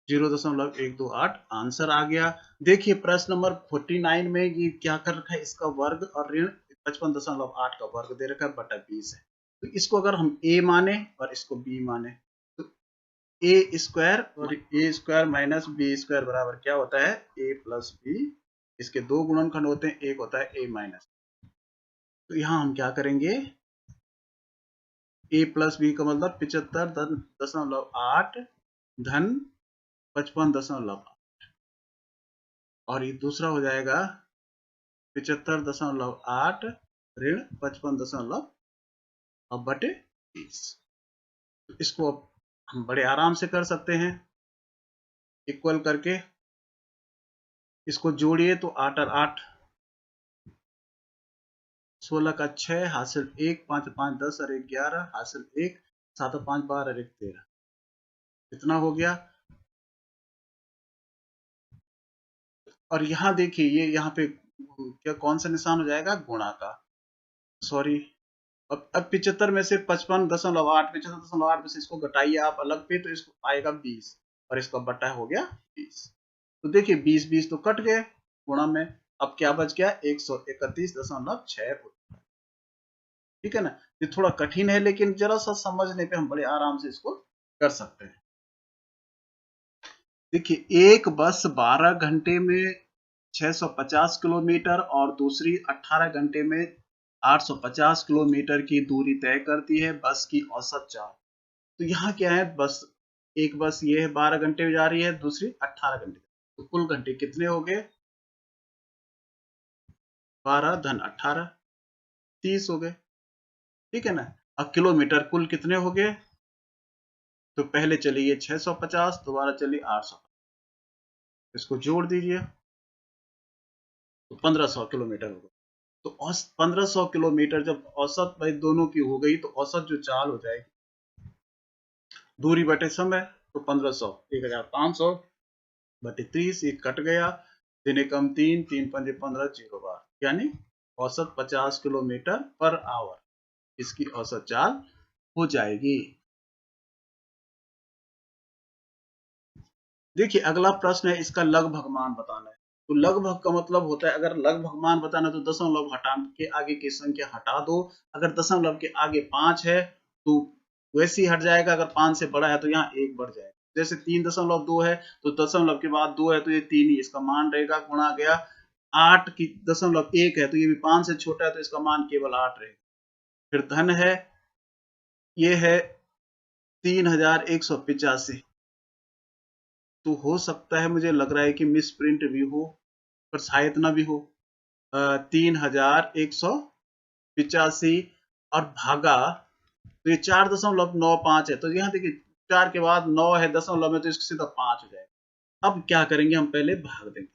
0.128 आंसर आ गया। देखिए प्रश्न नंबर 49 में ये क्या कर रखा है, इसका वर्ग और ऋण 55.8 का वर्ग दे रखा है बटा 20 है, तो इसको अगर हम a माने और इसको b माने, तो ए स्क्वायर और A square minus B square बराबर क्या होता है? a plus B. इसके दो गुणनखंड होते हैं, एक होता है a माइनस, तो यहाँ हम क्या करेंगे, a प्लस बी का मतलब 75.8 धन 55.8, और ये दूसरा हो जाएगा 75.8 ऋण 55.8 बटे 20। तो इसको अब हम बड़े आराम से कर सकते हैं, इक्वल करके इसको जोड़िए, तो 8 और 8 16 का 6 हासिल 1, 5 5 10 और 1 11 हासिल 1, 7 5 12 और 1 13, इतना हो गया। और यहाँ देखिए ये यहाँ पे क्या कौन सा निशान हो जाएगा? गुणा का, सॉरी अब 75 में से 55.8, 75.8 में से इसको घटाइए आप अलग पे, तो इसको आएगा 20 और इसका बटा हो गया 20। तो देखिए 20 तो कट गए गुणा में, अब क्या बच गया 131.6। ठीक है ना। ये थोड़ा कठिन है लेकिन जरा सा समझने पे हम बड़े आराम से इसको कर सकते हैं। देखिए एक बस 12 घंटे में 650 किलोमीटर और दूसरी 18 घंटे में 850 किलोमीटर की दूरी तय करती है, बस की औसत चाल। तो यहाँ क्या है, बस एक बस ये है 12 घंटे में जा रही है, दूसरी 18 घंटे, तो कुल घंटे कितने हो गए 12 धन 18, 30 हो गए। ठीक है ना। अब किलोमीटर कुल कितने हो गए, तो पहले चलिए 650, दोबारा चलिए 800, इसको जोड़ दीजिए तो 1500 किलोमीटर होगा। तो 1500 किलोमीटर जब औसत भाई दोनों की हो गई, तो औसत जो चाल हो जाएगी दूरी बटे समय, तो 1500 1500 बटे 30, ये कट गया, तीन कम 3, 3 पंजे 15, 0 बार, यानी औसत 50 किलोमीटर पर आवर इसकी औसत चाल हो जाएगी। देखिए अगला प्रश्न है, इसका लगभग मान बताना है। तो लगभग का मतलब होता है, अगर लगभग मान बताना तो दशमलव हटा के आगे की संख्या हटा दो। अगर दशमलव के आगे 5 है तो वैसे ही हट जाएगा, अगर 5 से बड़ा है तो यहाँ 1 बढ़ जाएगा। जैसे 3.2 है तो दशमलव के बाद 2 है तो ये 3 ही इसका मान रहेगा, गुणा गया 8 की दशमलव 1 है तो ये भी 5 से छोटा है तो इसका मान केवल 8 रहेगा। फिर धन है, ये है 3185, तो हो सकता है, मुझे लग रहा है कि मिस प्रिंट भी हो पर शायद ना भी हो। 3185 और भागा, तो ये 4.95 है, तो यहाँ देखिए 4 के बाद 9 है दशमलव में, तो इसको सीधा 5 हो जाएगा। अब क्या करेंगे, हम पहले भाग देंगे।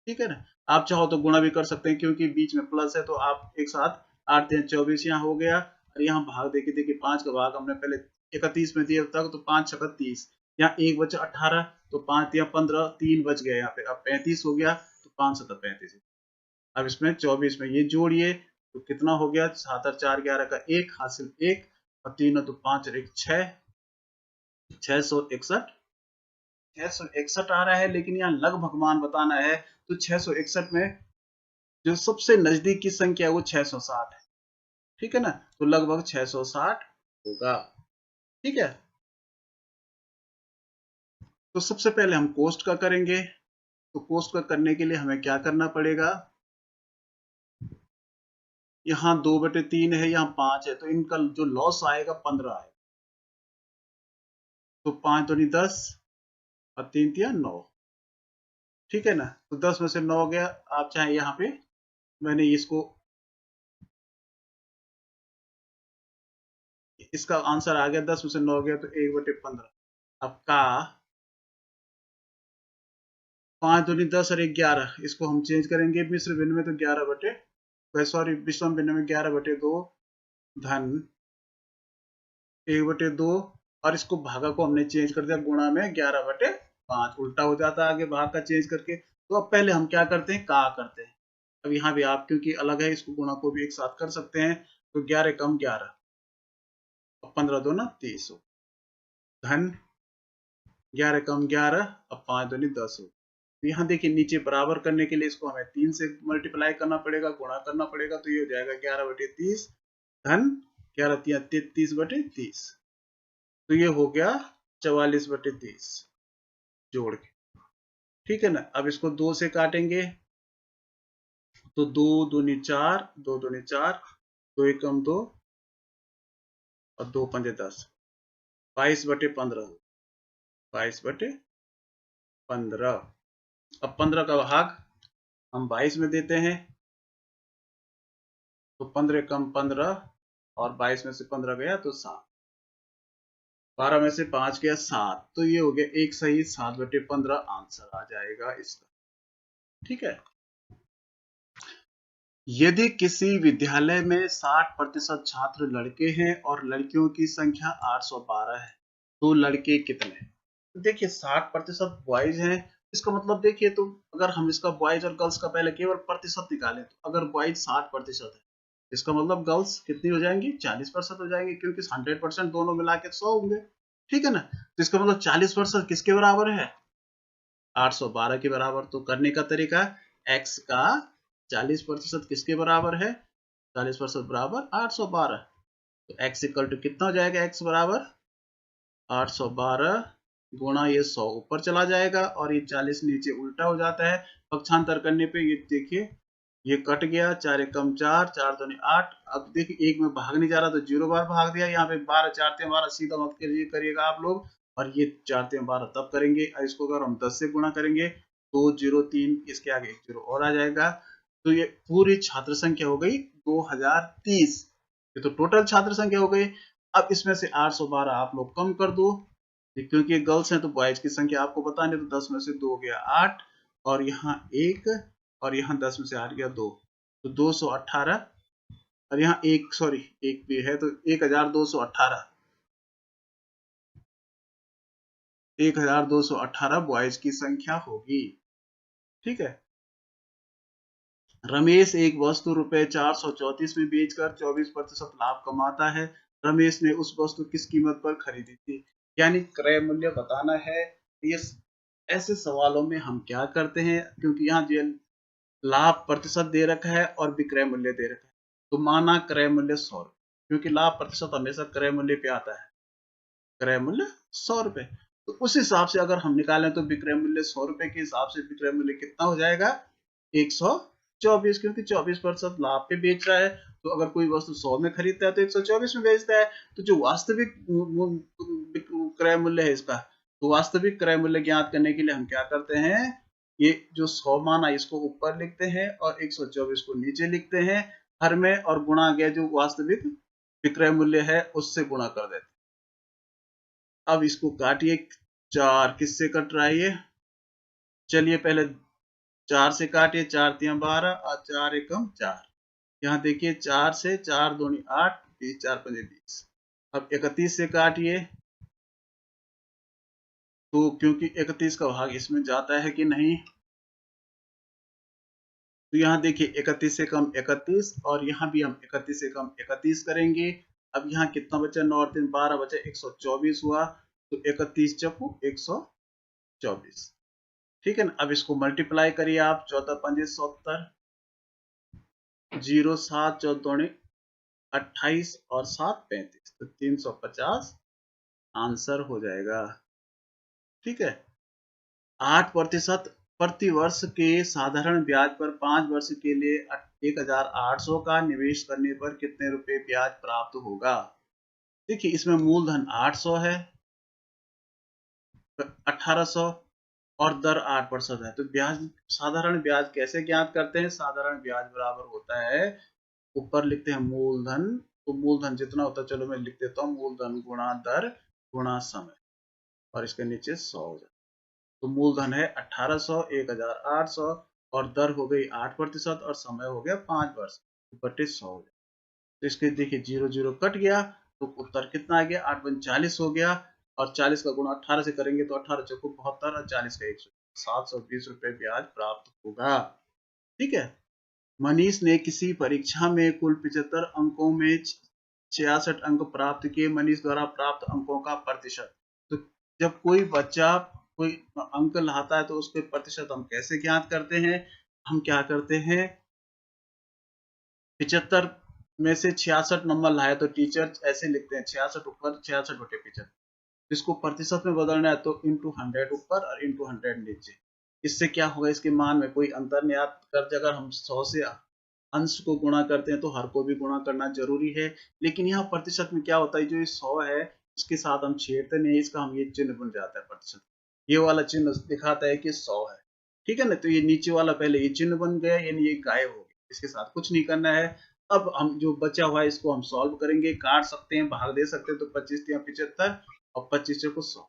ठीक है ना। आप चाहो तो गुणा भी कर सकते हैं क्योंकि बीच में प्लस है, तो आप एक साथ 8 3 24 यहाँ हो गया, और यहाँ भाग देखिए 5 का भाग हमने पहले 31 में दिया तक, तो 5 छक्का 30, यहाँ 1 बचा 18, तो 5 या 15, 3 बच गए यहाँ पे, अब 35 हो गया, तो 5 7 35। अब इसमें 24 में ये जोड़िए तो कितना हो गया, 7 और 4 11 का 1 हासिल 1, और 3 तो 5 और 1 6, 661। 661 आ रहा है, लेकिन यहाँ लगभग मान बताना है, तो 661 में जो सबसे नजदीक की संख्या है वो 660 है। ठीक है ना, तो लगभग 660 होगा। ठीक है, तो सबसे पहले हम कोष्ट का करेंगे। तो कोष्ट का करने के लिए हमें क्या करना पड़ेगा, यहाँ 2/3 है, यहाँ 5 है, तो इनका जो लॉस आएगा 15 आएगा। तो 5 दूनी 10 और 3 तिया 9। ठीक है ना, तो 10 में से 9 गया। आप चाहे यहाँ पे मैंने इसको, इसका आंसर आ गया 10 में से 9 गया तो 1/15। अब का 5 दूनी 10 और 11, इसको हम चेंज करेंगे मिश्र भिन्न में, तो 11 सॉरी विषम भिन्न में 11/2 धन 1/2, और इसको भागा को हमने चेंज कर दिया गुणा में 11/5, उल्टा हो जाता है आगे भाग का चेंज करके। तो अब पहले हम क्या करते हैं, का करते हैं। अब यहाँ भी आप क्योंकि अलग है, इसको गुणा को भी एक साथ कर सकते हैं, तो 11 कम 11 और 15 दो ना 30 हो, धन 11 कम 11 और 5 दूनी 10 हो। तो यहाँ देखिए नीचे बराबर करने के लिए इसको हमें 3 से मल्टीप्लाई करना पड़ेगा, गुणा करना पड़ेगा, तो ये हो जाएगा 11/30 धन 11 तिया 33/30, तो ये हो गया 44/30 जोड़ के। ठीक है ना। अब इसको 2 से काटेंगे, तो 2 दूनी 4, 2 दूनी 4, 2 एकम 2 और 2 पंजे 10, 22/15, 22/15। अब 15 का भाग हम 22 में देते हैं, तो 15 कम 15 और 22 में से 15 गया तो 7, 12 में से 5 गया 7, तो ये हो गया एक सही 7/15 आंसर आ जाएगा इसका। ठीक है। यदि किसी विद्यालय में 60% छात्र लड़के हैं और लड़कियों की संख्या 812 है, तो लड़के कितने हैं? देखिए 60% बॉयज हैं, इसका मतलब देखिए, तो अगर हम इसका बॉयज और गर्ल्स का पहले केवल प्रतिशत निकालें, तो अगर बॉयज 60% है, इसका मतलब गर्ल्स कितनी हो जाएंगी, 40% हो जाएंगे, क्योंकि 100% दोनों मिला के 100 होंगे, ठीक है ना। तो इसका मतलब 40% किसके बराबर है, 812 के बराबर। तो करने का तरीका, x का 40% किसके बराबर है, 40% बराबर 812। तो x इक्वल टू कितना हो जाएगा, x बराबर 812 गुणा ये 100 ऊपर चला जाएगा और ये 40 नीचे उल्टा हो जाता है। पक्षांतर करने पे ये देखिए ये कट गया, 4 एकम 4, 4 दूनी 8। अब देखिए एक में भाग नहीं जा रहा तो 0 बार भाग दिया, यहाँ पे 12 4 12 सीधा मत करिएगा आप लोग, और ये 4 12 तब करेंगे। इसको अगर हम 10 से गुणा करेंगे तो 0 3 इसके आगे एक 0 और आ जाएगा। तो ये पूरी छात्र संख्या हो गई 2030। ये तो टोटल छात्र संख्या हो गई। अब इसमें से 812 आप लोग कम कर दो, क्योंकि गर्ल्स हैं तो बॉयज की संख्या आपको पता नहीं, तो 10 में से 2 गया 8, और यहाँ 1, और यहाँ 10 में से 8 गया 2, तो 218, और यहाँ एक सॉरी एक भी है तो 1218, 1218 बॉयज की संख्या होगी, ठीक है। रमेश एक वस्तु रुपए 434 में बेचकर 24% लाभ कमाता है। रमेश ने उस वस्तु किस कीमत पर खरीदी थी, यानी क्रय मूल्य बताना है। ये ऐसे सवालों में हम क्या करते हैं, क्योंकि यहाँ जो लाभ प्रतिशत दे रखा है और विक्रय मूल्य दे रखा है, तो माना क्रय मूल्य 100 रुपए, क्योंकि लाभ प्रतिशत हमेशा क्रय मूल्य पे आता है, क्रय मूल्य 100 रुपए। तो उस हिसाब से अगर हम निकालें तो विक्रय मूल्य 100 रुपए के हिसाब से विक्रय मूल्य कितना हो जाएगा, 124, क्योंकि 24% लाभ पे बेच रहा है। तो अगर कोई वस्तु 100 में खरीदता है तो 124 में बेचता है। तो जो वास्तविक क्रय मूल्य है इसका, तो वास्तविक क्रय मूल्य ज्ञात करने के लिए हम क्या करते हैं, ये जो 100 माना इसको ऊपर लिखते हैं और 124 को नीचे लिखते हैं, हर में, और गुणा गया जो वास्तविक विक्रय मूल्य है उससे गुणा कर देते हैं। अब इसको काटिए, 4 किससे कट रहा है ये, चलिए पहले 4 से काटिए, 4 3 12 और 4 एकम 4। यहाँ देखिए 4 से 4 दूनी 8, 20 4 5 20। अब 31 से काटिए, तो क्योंकि 31 का भाग इसमें जाता है कि नहीं, तो यहाँ देखिए 31 से कम 31, और यहाँ भी हम 31 से कम 31 करेंगे। अब यहाँ कितना बचा, 9 और 3 12 बचा, 124 हुआ, तो 31 चौको 124, ठीक है ना। अब इसको मल्टीप्लाई करिए आप, 14 पंजे 70, 0 7 14 28 और 7 35, तो 350 आंसर हो जाएगा, ठीक है। 8% प्रति वर्ष के साधारण ब्याज पर 5 वर्ष के लिए 1800 का निवेश करने पर कितने रुपए ब्याज प्राप्त होगा। देखिए इसमें मूलधन 800 है, 1800 और दर 8% है, तो ब्याज, साधारण ब्याज कैसे ज्ञात करते हैं, साधारण ब्याज बराबर होता है, ऊपर लिखते हैं मूलधन, तो मूलधन जितना होता है, चलो मैं लिख देता हूँ, मूलधन गुणा दर गुणा समय, और इसके नीचे 100 हो जाए। तो मूलधन है 1800, 1800, और दर हो गई 8% और समय हो गया 5 वर्ष, बटे 100 हो गया। तो इसके देखिए 0 0 कट गया, तो उत्तर कितना आ गया, 8 पंच 40 हो गया, और 40 का गुणा 18 से करेंगे तो 18 चौको 72 और 40 का 100, 720 रुपए ब्याज प्राप्त होगा, ठीक है। मनीष ने किसी परीक्षा में कुल 75 अंकों में 66 अंक प्राप्त किए। मनीष द्वारा प्राप्त अंकों का प्रतिशत, तो जब कोई बच्चा कोई अंक लाता है तो उसके प्रतिशत हम कैसे ज्ञात करते हैं, हम क्या करते हैं, 75 में से 66 नंबर लाए तो टीचर ऐसे लिखते हैं, 66 ऊपर 66 बटे 75, इसको प्रतिशत में बदलना है तो इंटू 100 ऊपर और इंटू 100 नीचे। इससे क्या होगा, इसके मान में कोई अंतर नहीं कर, अगर हम 100 से अंश को गुणा करते हैं तो हर को भी गुणा करना जरूरी है। लेकिन यहाँ प्रतिशत में क्या होता है, जो ये 100 है इसके साथ हम छेड़ते नहीं, इसका हम ये चिन्ह बन जाता है प्रतिशत, ये वाला चिन्ह दिखाता है कि 100 है, ठीक है ना। तो ये नीचे वाला पहले ये चिन्ह बन गया, यानी ये गायब हो गया, इसके साथ कुछ नहीं करना है। अब हम जो बचा हुआ है इसको हम सॉल्व करेंगे, काट सकते हैं, भाग दे सकते हैं, तो 25 या 75 और 25 चौको 100,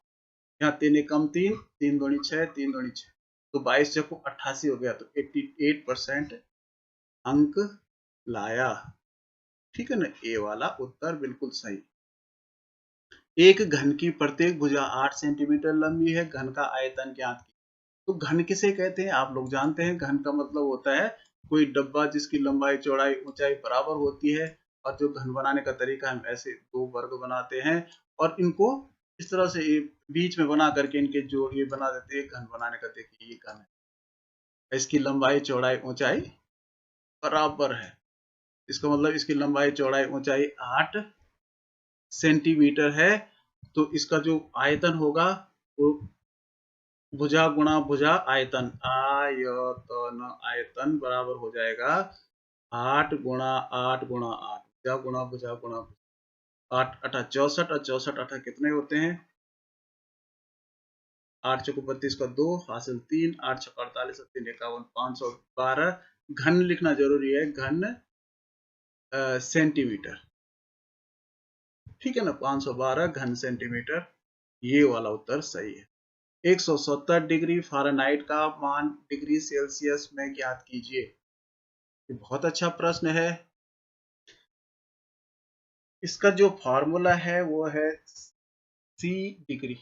यहाँ 3 एकम 3, 3 दूनी 6, 3 दूनी 6, तो 22 चौको 88 हो गया, तो 88% अंक लाया, ठीक है ना। ए वाला उत्तर बिल्कुल सही। एक घन की प्रत्येक भुजा 8 सेंटीमीटर लंबी है, घन का आयतन ज्ञात कीजिए। तो घन किसे कहते हैं आप लोग जानते हैं, घन का मतलब होता है कोई डब्बा जिसकी लंबाई चौड़ाई ऊंचाई बराबर होती है, और जो घन बनाने का तरीका हम ऐसे दो वर्ग बनाते हैं और इनको इस तरह से बीच में बना करके इनके जो ये बना देते हैं घन बनाने का। देखिए ये घन है, इसकी लंबाई चौड़ाई ऊंचाई बराबर है, इसका मतलब इसकी लंबाई चौड़ाई ऊंचाई 8 सेंटीमीटर है। तो इसका जो आयतन होगा वो भुजा गुणा भुजा आयतन, आयतन बराबर हो जाएगा 8 गुणा 8 गुणा 8, भुजा गुणा 8 अठा 64 और 64 अठा कितने होते हैं, 8 चौको 32 का 2 हासिल 3, 8 छक्का 48 3 51 512। घन लिखना जरूरी है, घन सेंटीमीटर, ठीक है ना, 512 घन सेंटीमीटर, ये वाला उत्तर सही है। 170 डिग्री फ़ारेनहाइट का मान डिग्री सेल्सियस में ज्ञात कीजिए। ये बहुत अच्छा प्रश्न है। इसका जो फॉर्मूला है वो है सी डिग्री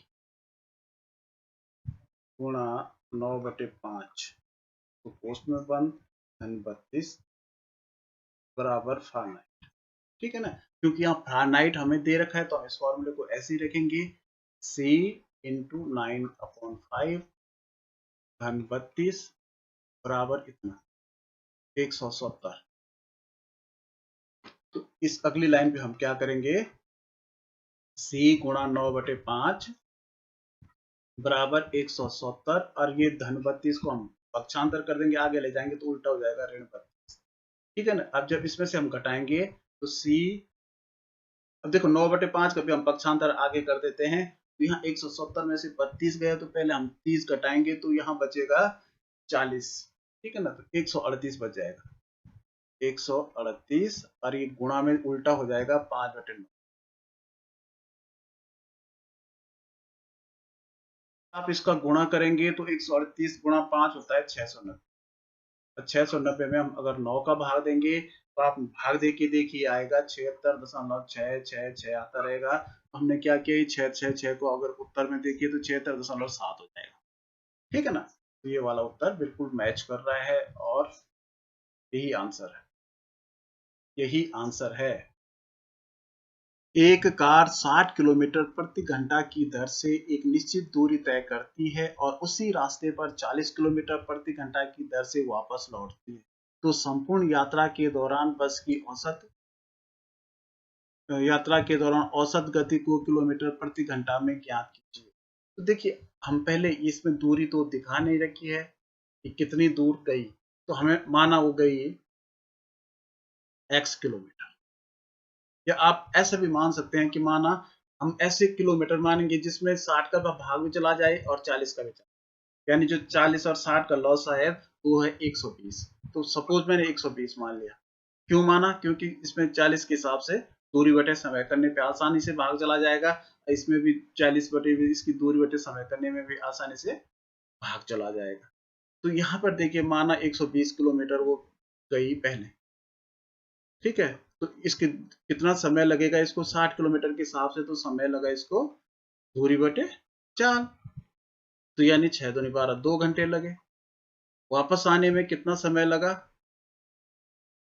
गुणा 9/5, तो पोस्ट में बंद धन 32 बराबर फ़ारेनहाइट, ठीक है ना। क्योंकि यहाँ फ़ारेनहाइट हमें दे रखा है तो हम इस फॉर्मूले को ऐसे ही रखेंगे, सी इंटू 9/5 धन 32 बराबर इतना 170। तो इस अगली लाइन पे हम क्या करेंगे, सी गुणा 9/5 बराबर 170, और ये धन 32 को हम पक्षांतर कर देंगे, आगे ले जाएंगे तो उल्टा हो जाएगा ऋण 32, ठीक है ना। अब जब इसमें से हम घटाएंगे तो सी, अब देखो 9/5 का भी हम पक्षांतर आगे कर देते हैं, तो यहाँ 170 में से 32 गया तो पहले हम 30 घटाएंगे तो यहाँ बचेगा 40, ठीक है ना, तो 138 बच जाएगा, 138, और ये गुणा में उल्टा हो जाएगा 5/9। आप इसका गुणा करेंगे तो 138 गुणा 5 होता है 690, और 690 में हम अगर 9 का भाग देंगे तो आप भाग दे के देखिए आएगा 76.666 आता रहेगा। हमने क्या किया, 666 को अगर उत्तर में देखिए तो 76.7 हो जाएगा, ठीक है ना। तो ये वाला उत्तर बिल्कुल मैच कर रहा है और यही आंसर है, यही आंसर है। एक कार 60 किलोमीटर प्रति घंटा की दर से एक निश्चित दूरी तय करती है और उसी रास्ते पर 40 किलोमीटर प्रति घंटा की दर से वापस लौटती है, तो संपूर्ण यात्रा के दौरान बस की औसत गति को किलोमीटर प्रति घंटा में ज्ञात कीजिए। तो देखिए हम पहले इसमें दूरी तो दिखा नहीं रखी है कि कितनी दूर गई, तो हमें माना वो गई x किलोमीटर, या आप ऐसा भी मान सकते हैं कि माना हम ऐसे किलोमीटर मानेंगे जिसमें 60 का भाग भी चला जाए और 40 का भी चला, यानी जो 40 और 60 का लॉस है वो है 120। तो सपोज मैंने 120 मान लिया, क्यों माना, क्योंकि इसमें 40 के हिसाब से दूरी बटे समय करने पे आसानी से भाग चला जाएगा, इसमें भी 40 बटे इसकी दूरी बटे समय करने में भी आसानी से भाग चला जाएगा। तो यहाँ पर देखिए माना 120 किलोमीटर वो गई पहले, ठीक है, तो इसके कितना समय लगेगा, इसको 60 किलोमीटर के हिसाब से तो समय लगा इसको दूरी बटे 4, तो यानी 6 दूनी 12, 2 घंटे लगे। वापस आने में कितना समय लगा,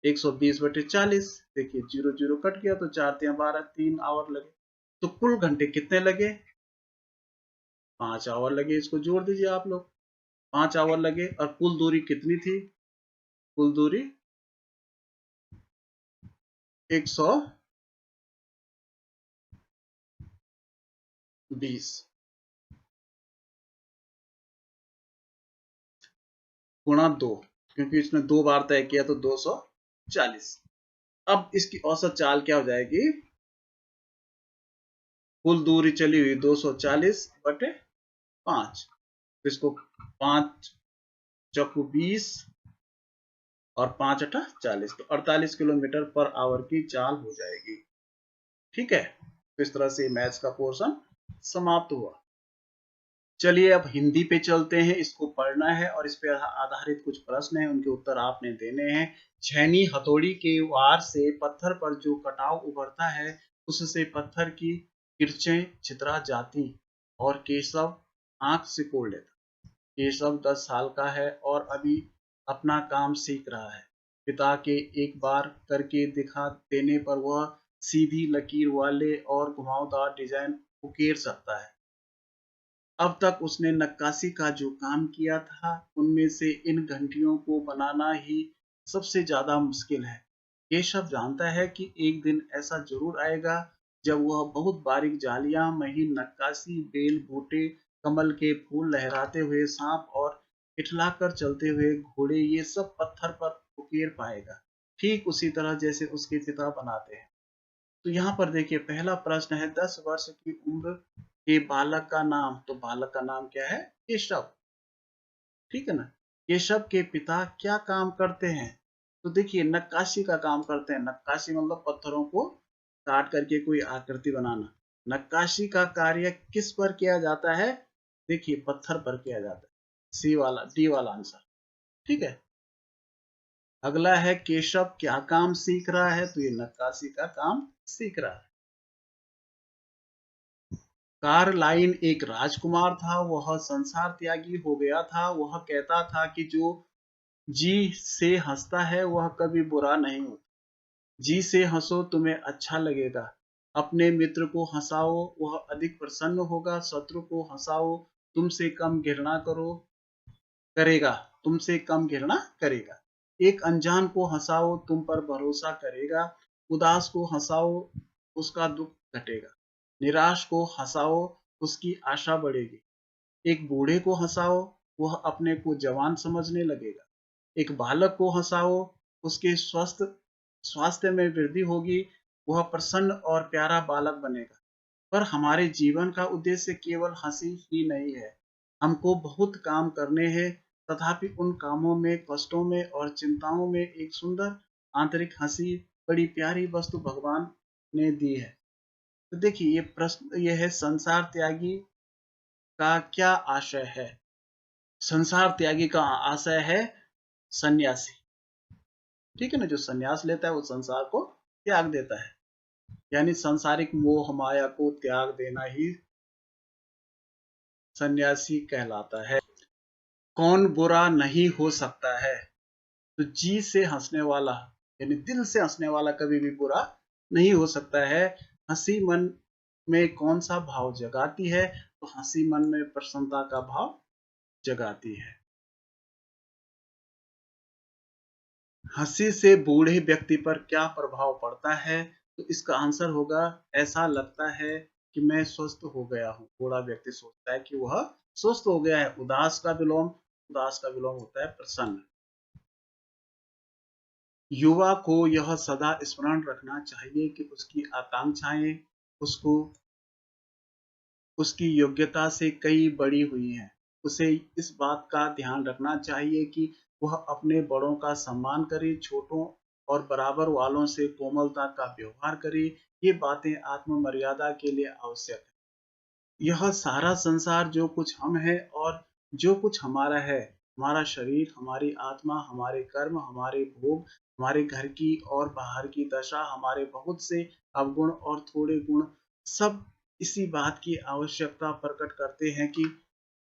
120/40, देखिए 0 0 कट गया तो 4 3 12, 3 आवर लगे। तो कुल घंटे कितने लगे, 5 आवर लगे, इसको जोड़ दीजिए आप लोग, 5 आवर लगे। और कुल दूरी कितनी थी, कुल दूरी 120 गुणा 2, क्योंकि इसने 2 बार तय किया तो 240। अब इसकी औसत चाल क्या हो जाएगी, कुल दूरी चली हुई 240/5, तो इसको 5 चौको 20 और 5 अठा 40, तो 48 किलोमीटर पर आवर की चाल हो जाएगी, ठीक है। तो इस तरह से मैथ्स का पोर्शन समाप्त हुआ। चलिए अब हिंदी पे चलते हैं, इसको पढ़ना है और इस पे आधारित कुछ प्रश्न हैं, उनके उत्तर आपने देने हैं। छेनी हथौड़ी के वार से पत्थर पर जो कटाव उभरता है उससे पत्थर की किरचें छितरा जाती और केशव आंख सिकोड़ लेता। केशव 10 साल का है और अभी अपना काम सीख रहा है। पिता के एक बार करके दिखा देने पर वह सीधी लकीर वाले और घुमावदार डिजाइन उकेर सकता है। अब तक उसने नक्काशी का जो काम किया था उनमें से इन घंटियों को बनाना ही सबसे ज्यादा मुश्किल है। केशव जानता है कि एक दिन ऐसा जरूर आएगा जब वह बहुत बारीक जालियां, महीन नक्काशी, बेल बूटे, कमल के फूल, लहराते हुए सांप और इठलाकर चलते हुए घोड़े ये सब पत्थर पर उकेर पाएगा, ठीक उसी तरह जैसे उसके पिता बनाते हैं। तो यहाँ पर देखिए पहला प्रश्न है 10 वर्ष की उम्र के बालक का नाम। तो बालक का नाम क्या है? केशव। ठीक है ना। केशव के पिता क्या काम करते हैं? तो देखिए नक्काशी का काम करते हैं। नक्काशी मतलब पत्थरों को काट करके कोई आकृति बनाना। नक्काशी का कार्य किस पर किया जाता है? देखिए पत्थर पर किया जाता है। सी वाला, डी वाला आंसर। ठीक है। अगला है केशव क्या काम सीख रहा है? तो ये नक्काशी का काम सीख रहा है। कारलाइन एक राजकुमार था, वह संसार त्यागी हो गया था। वह कहता था कि जो जी से हंसता है वह कभी बुरा नहीं होता। जी से हंसो, तुम्हें अच्छा लगेगा। अपने मित्र को हंसाओ, वह अधिक प्रसन्न होगा। शत्रु को हंसाओ, तुमसे कम घृणा करेगा, तुमसे कम घृणा करेगा। एक अनजान को हंसाओ, तुम पर भरोसा करेगा। उदास को हंसाओ, उसका दुख घटेगा। निराश को हंसाओ, उसकी आशा बढ़ेगी। एक बूढ़े को हंसाओ, वह अपने को जवान समझने लगेगा। एक बालक को हंसाओ, उसके स्वास्थ्य में वृद्धि होगी, वह प्रसन्न और प्यारा बालक बनेगा। पर हमारे जीवन का उद्देश्य केवल हंसी ही नहीं है। हमको बहुत काम करने हैं, तथापि उन कामों में, कष्टों में और चिंताओं में एक सुंदर आंतरिक हंसी, बड़ी प्यारी वस्तु भगवान ने दी है। तो देखिए ये प्रश्न ये है, संसार त्यागी का क्या आशय है? संसार त्यागी का आशय है सन्यासी। ठीक है ना। जो सन्यास लेता है वो संसार को त्याग देता है, यानी सांसारिक मोह माया को त्याग देना ही सन्यासी कहलाता है। कौन बुरा नहीं हो सकता है? तो जी से हंसने वाला, यानी दिल से हंसने वाला कभी भी बुरा नहीं हो सकता है। हंसी मन में कौन सा भाव जगाती है? तो हंसी मन में प्रसन्नता का भाव जगाती है। हंसी से बूढ़े व्यक्ति पर क्या प्रभाव पड़ता है? तो इसका आंसर होगा, ऐसा लगता है कि मैं स्वस्थ हो गया हूँ। बूढ़ा व्यक्ति सोचता है कि वह स्वस्थ हो गया है। उदास का विलोम होता है प्रसन्न। युवा को यह सदा स्मरण रखना चाहिए कि उसकी आकांक्षाएं उसको उसकी योग्यता से कई बड़ी हुई हैं। उसे इस बात का ध्यान रखना चाहिए कि वह अपने बड़ों का सम्मान करे, छोटों और बराबर वालों से कोमलता का व्यवहार करे। ये बातें आत्म मर्यादा के लिए आवश्यक है। यह सारा संसार जो कुछ हम है और जो कुछ हमारा है, हमारा शरीर, हमारी आत्मा, हमारे कर्म, हमारे भोग, हमारे घर की और बाहर की दशा, हमारे बहुत से अवगुण और थोड़े गुण, सब इसी बात की आवश्यकता प्रकट करते हैं कि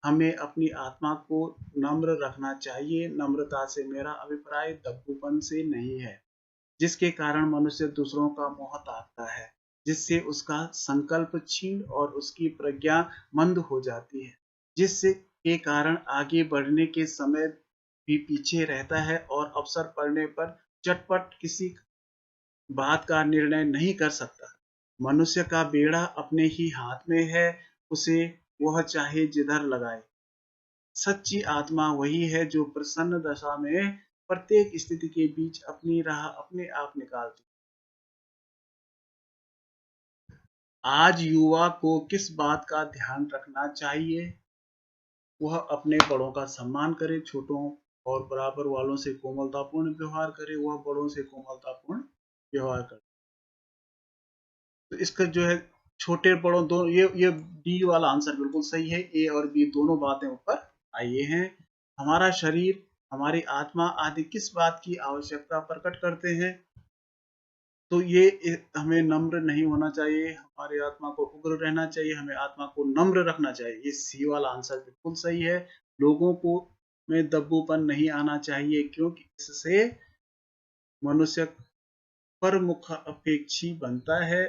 हमें अपनी आत्मा को नम्र रखना चाहिए। नम्रता से मेरा अभिप्राय दब्बूपन से नहीं है, जिसके कारण मनुष्य दूसरों का मोह ताकता है, जिससे उसका संकल्प क्षीण और उसकी प्रज्ञा मंद हो जाती है, जिससे के कारण आगे बढ़ने के समय भी पीछे रहता है और अवसर पड़ने पर चटपट किसी बात का निर्णय नहीं कर सकता। मनुष्य का बेड़ा अपने ही हाथ में है, उसे वह चाहे जिधर लगाए। सच्ची आत्मा वही है जो प्रसन्न दशा में प्रत्येक स्थिति के बीच अपनी राह अपने आप निकालती। आज युवा को किस बात का ध्यान रखना चाहिए? वह अपने बड़ों का सम्मान करे, छोटों और बराबर वालों से कोमलतापूर्ण व्यवहार करे। वह बड़ों से कोमलतापूर्ण व्यवहार करे। तो इसका जो है छोटे बड़ों दोनों, ये डी वाला आंसर बिल्कुल सही है। ए और बी दोनों बातें ऊपर आई हैं। हमारा शरीर, हमारी आत्मा आदि किस बात की आवश्यकता प्रकट करते हैं? तो ये हमें नम्र नहीं होना चाहिए, हमारी आत्मा को उग्र रहना चाहिए, हमें आत्मा को नम्र रखना चाहिए। ये सी वाला आंसर बिल्कुल सही है। लोगों को में दब्बूपन नहीं आना चाहिए, क्योंकि इससे मनुष्य परमुख अपेक्षी बनता है,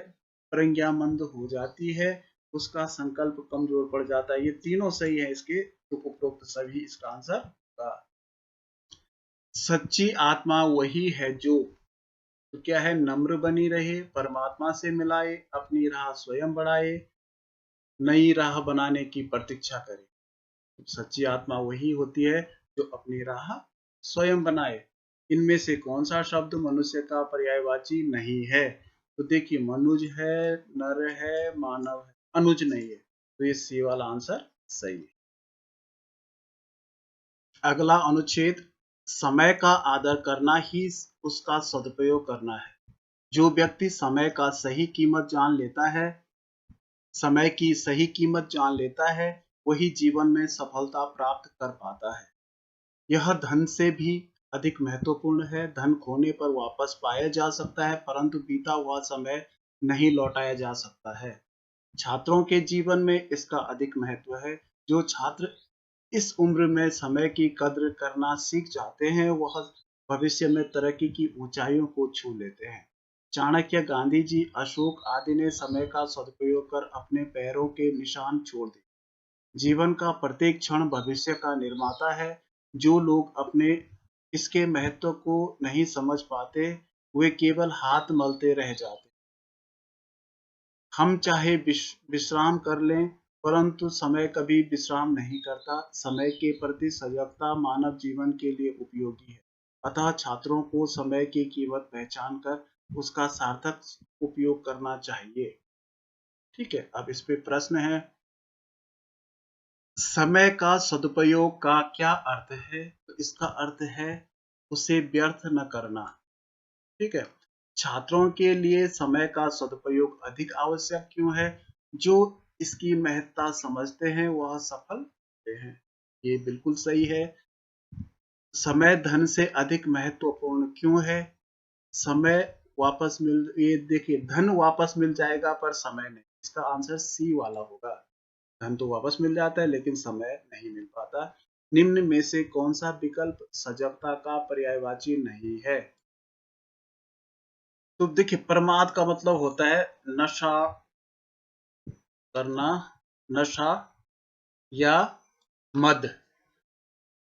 प्रज्ञामंद हो जाती है, उसका संकल्प कमजोर पड़ जाता है। ये तीनों सही है इसके, तो उपरोक्त सभी इसका आंसर होगा। सच्ची आत्मा वही है जो, तो क्या है, नम्र बनी रहे, परमात्मा से मिलाए, अपनी राह स्वयं बढ़ाए, नई राह बनाने की प्रतीक्षा करे। सच्ची आत्मा वही होती है जो अपनी राह स्वयं बनाए। इनमें से कौन सा शब्द मनुष्य का पर्यायवाची नहीं है? तो देखिए, मनुज है, नर है, मानव है, अनुज नहीं है, तो ये सी वाला आंसर सही है। अगला अनुच्छेद, समय का आदर करना ही उसका सदुपयोग करना है। जो व्यक्ति समय का सही कीमत जान लेता है, समय की सही कीमत जान लेता है, वही जीवन में सफलता प्राप्त कर पाता है। यह धन से भी अधिक महत्वपूर्ण है। धन खोने पर वापस पाया जा सकता है, परंतु बीता हुआ समय नहीं लौटाया जा सकता है। छात्रों के जीवन में इसका अधिक महत्व है। जो छात्र इस उम्र में समय की कद्र करना सीख जाते हैं, वह भविष्य में तरक्की की ऊंचाइयों को छू लेते हैं। चाणक्य, गांधी जी, अशोक आदि ने समय का सदुपयोग कर अपने पैरों के निशान छोड़ दिए। जीवन का प्रत्येक क्षण भविष्य का निर्माता है। जो लोग अपने इसके महत्व को नहीं समझ पाते, वे केवल हाथ मलते रह जाते। हम चाहे विश्राम कर लें, परंतु समय कभी विश्राम नहीं करता। समय के प्रति सजगता मानव जीवन के लिए उपयोगी है। अतः छात्रों को समय की कीमत पहचान कर उसका सार्थक उपयोग करना चाहिए। ठीक है, अब इस पे प्रश्न है, समय का सदुपयोग का क्या अर्थ है? तो इसका अर्थ है उसे व्यर्थ न करना। ठीक है, छात्रों के लिए समय का सदुपयोग अधिक आवश्यक क्यों है? जो इसकी महत्ता समझते हैं वह सफल होते हैं। ये बिल्कुल सही है। समय धन से अधिक महत्वपूर्ण क्यों है? समय वापस मिल, ये देखिए, धन वापस मिल जाएगा पर समय नहीं। इसका आंसर सी वाला होगा। धन तो वापस मिल जाता है लेकिन समय नहीं मिल पाता। निम्न में से कौन सा विकल्प सजगता का पर्यायवाची नहीं है? तो देखिए, प्रमाद का मतलब होता है नशा करना, नशा या मद,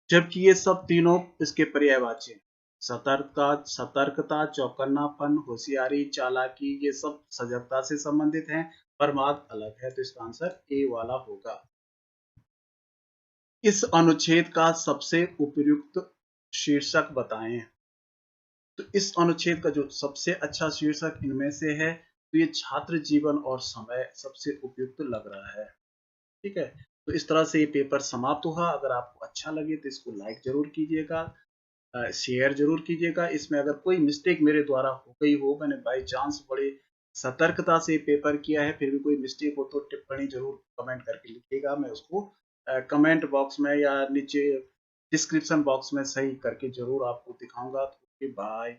जबकि ये सब तीनों इसके पर्यायवाची हैं। सतर्कता, सतर्कता, चौकन्नापन, होशियारी, चालाकी, ये सब सजगता से संबंधित हैं। प्रमाद अलग है, तो इसका आंसर ए वाला होगा। इस अनुच्छेद का सबसे उपयुक्त शीर्षक बताएं। तो इस अनुच्छेद का जो सबसे अच्छा शीर्षक इनमें से है, तो ये छात्र जीवन और समय सबसे उपयुक्त लग रहा है। ठीक है, तो इस तरह से ये पेपर समाप्त हुआ। अगर आपको अच्छा लगे तो इसको लाइक जरूर कीजिएगा, शेयर जरूर कीजिएगा। इसमें अगर कोई मिस्टेक मेरे द्वारा हो गई हो, मैंने बाई चांस बड़े सतर्कता से पेपर किया है, फिर भी कोई मिस्टेक हो तो टिप्पणी जरूर कमेंट करके लिखिएगा। मैं उसको कमेंट बॉक्स में या नीचे डिस्क्रिप्शन बॉक्स में सही करके जरूर आपको दिखाऊंगा। तो बाय।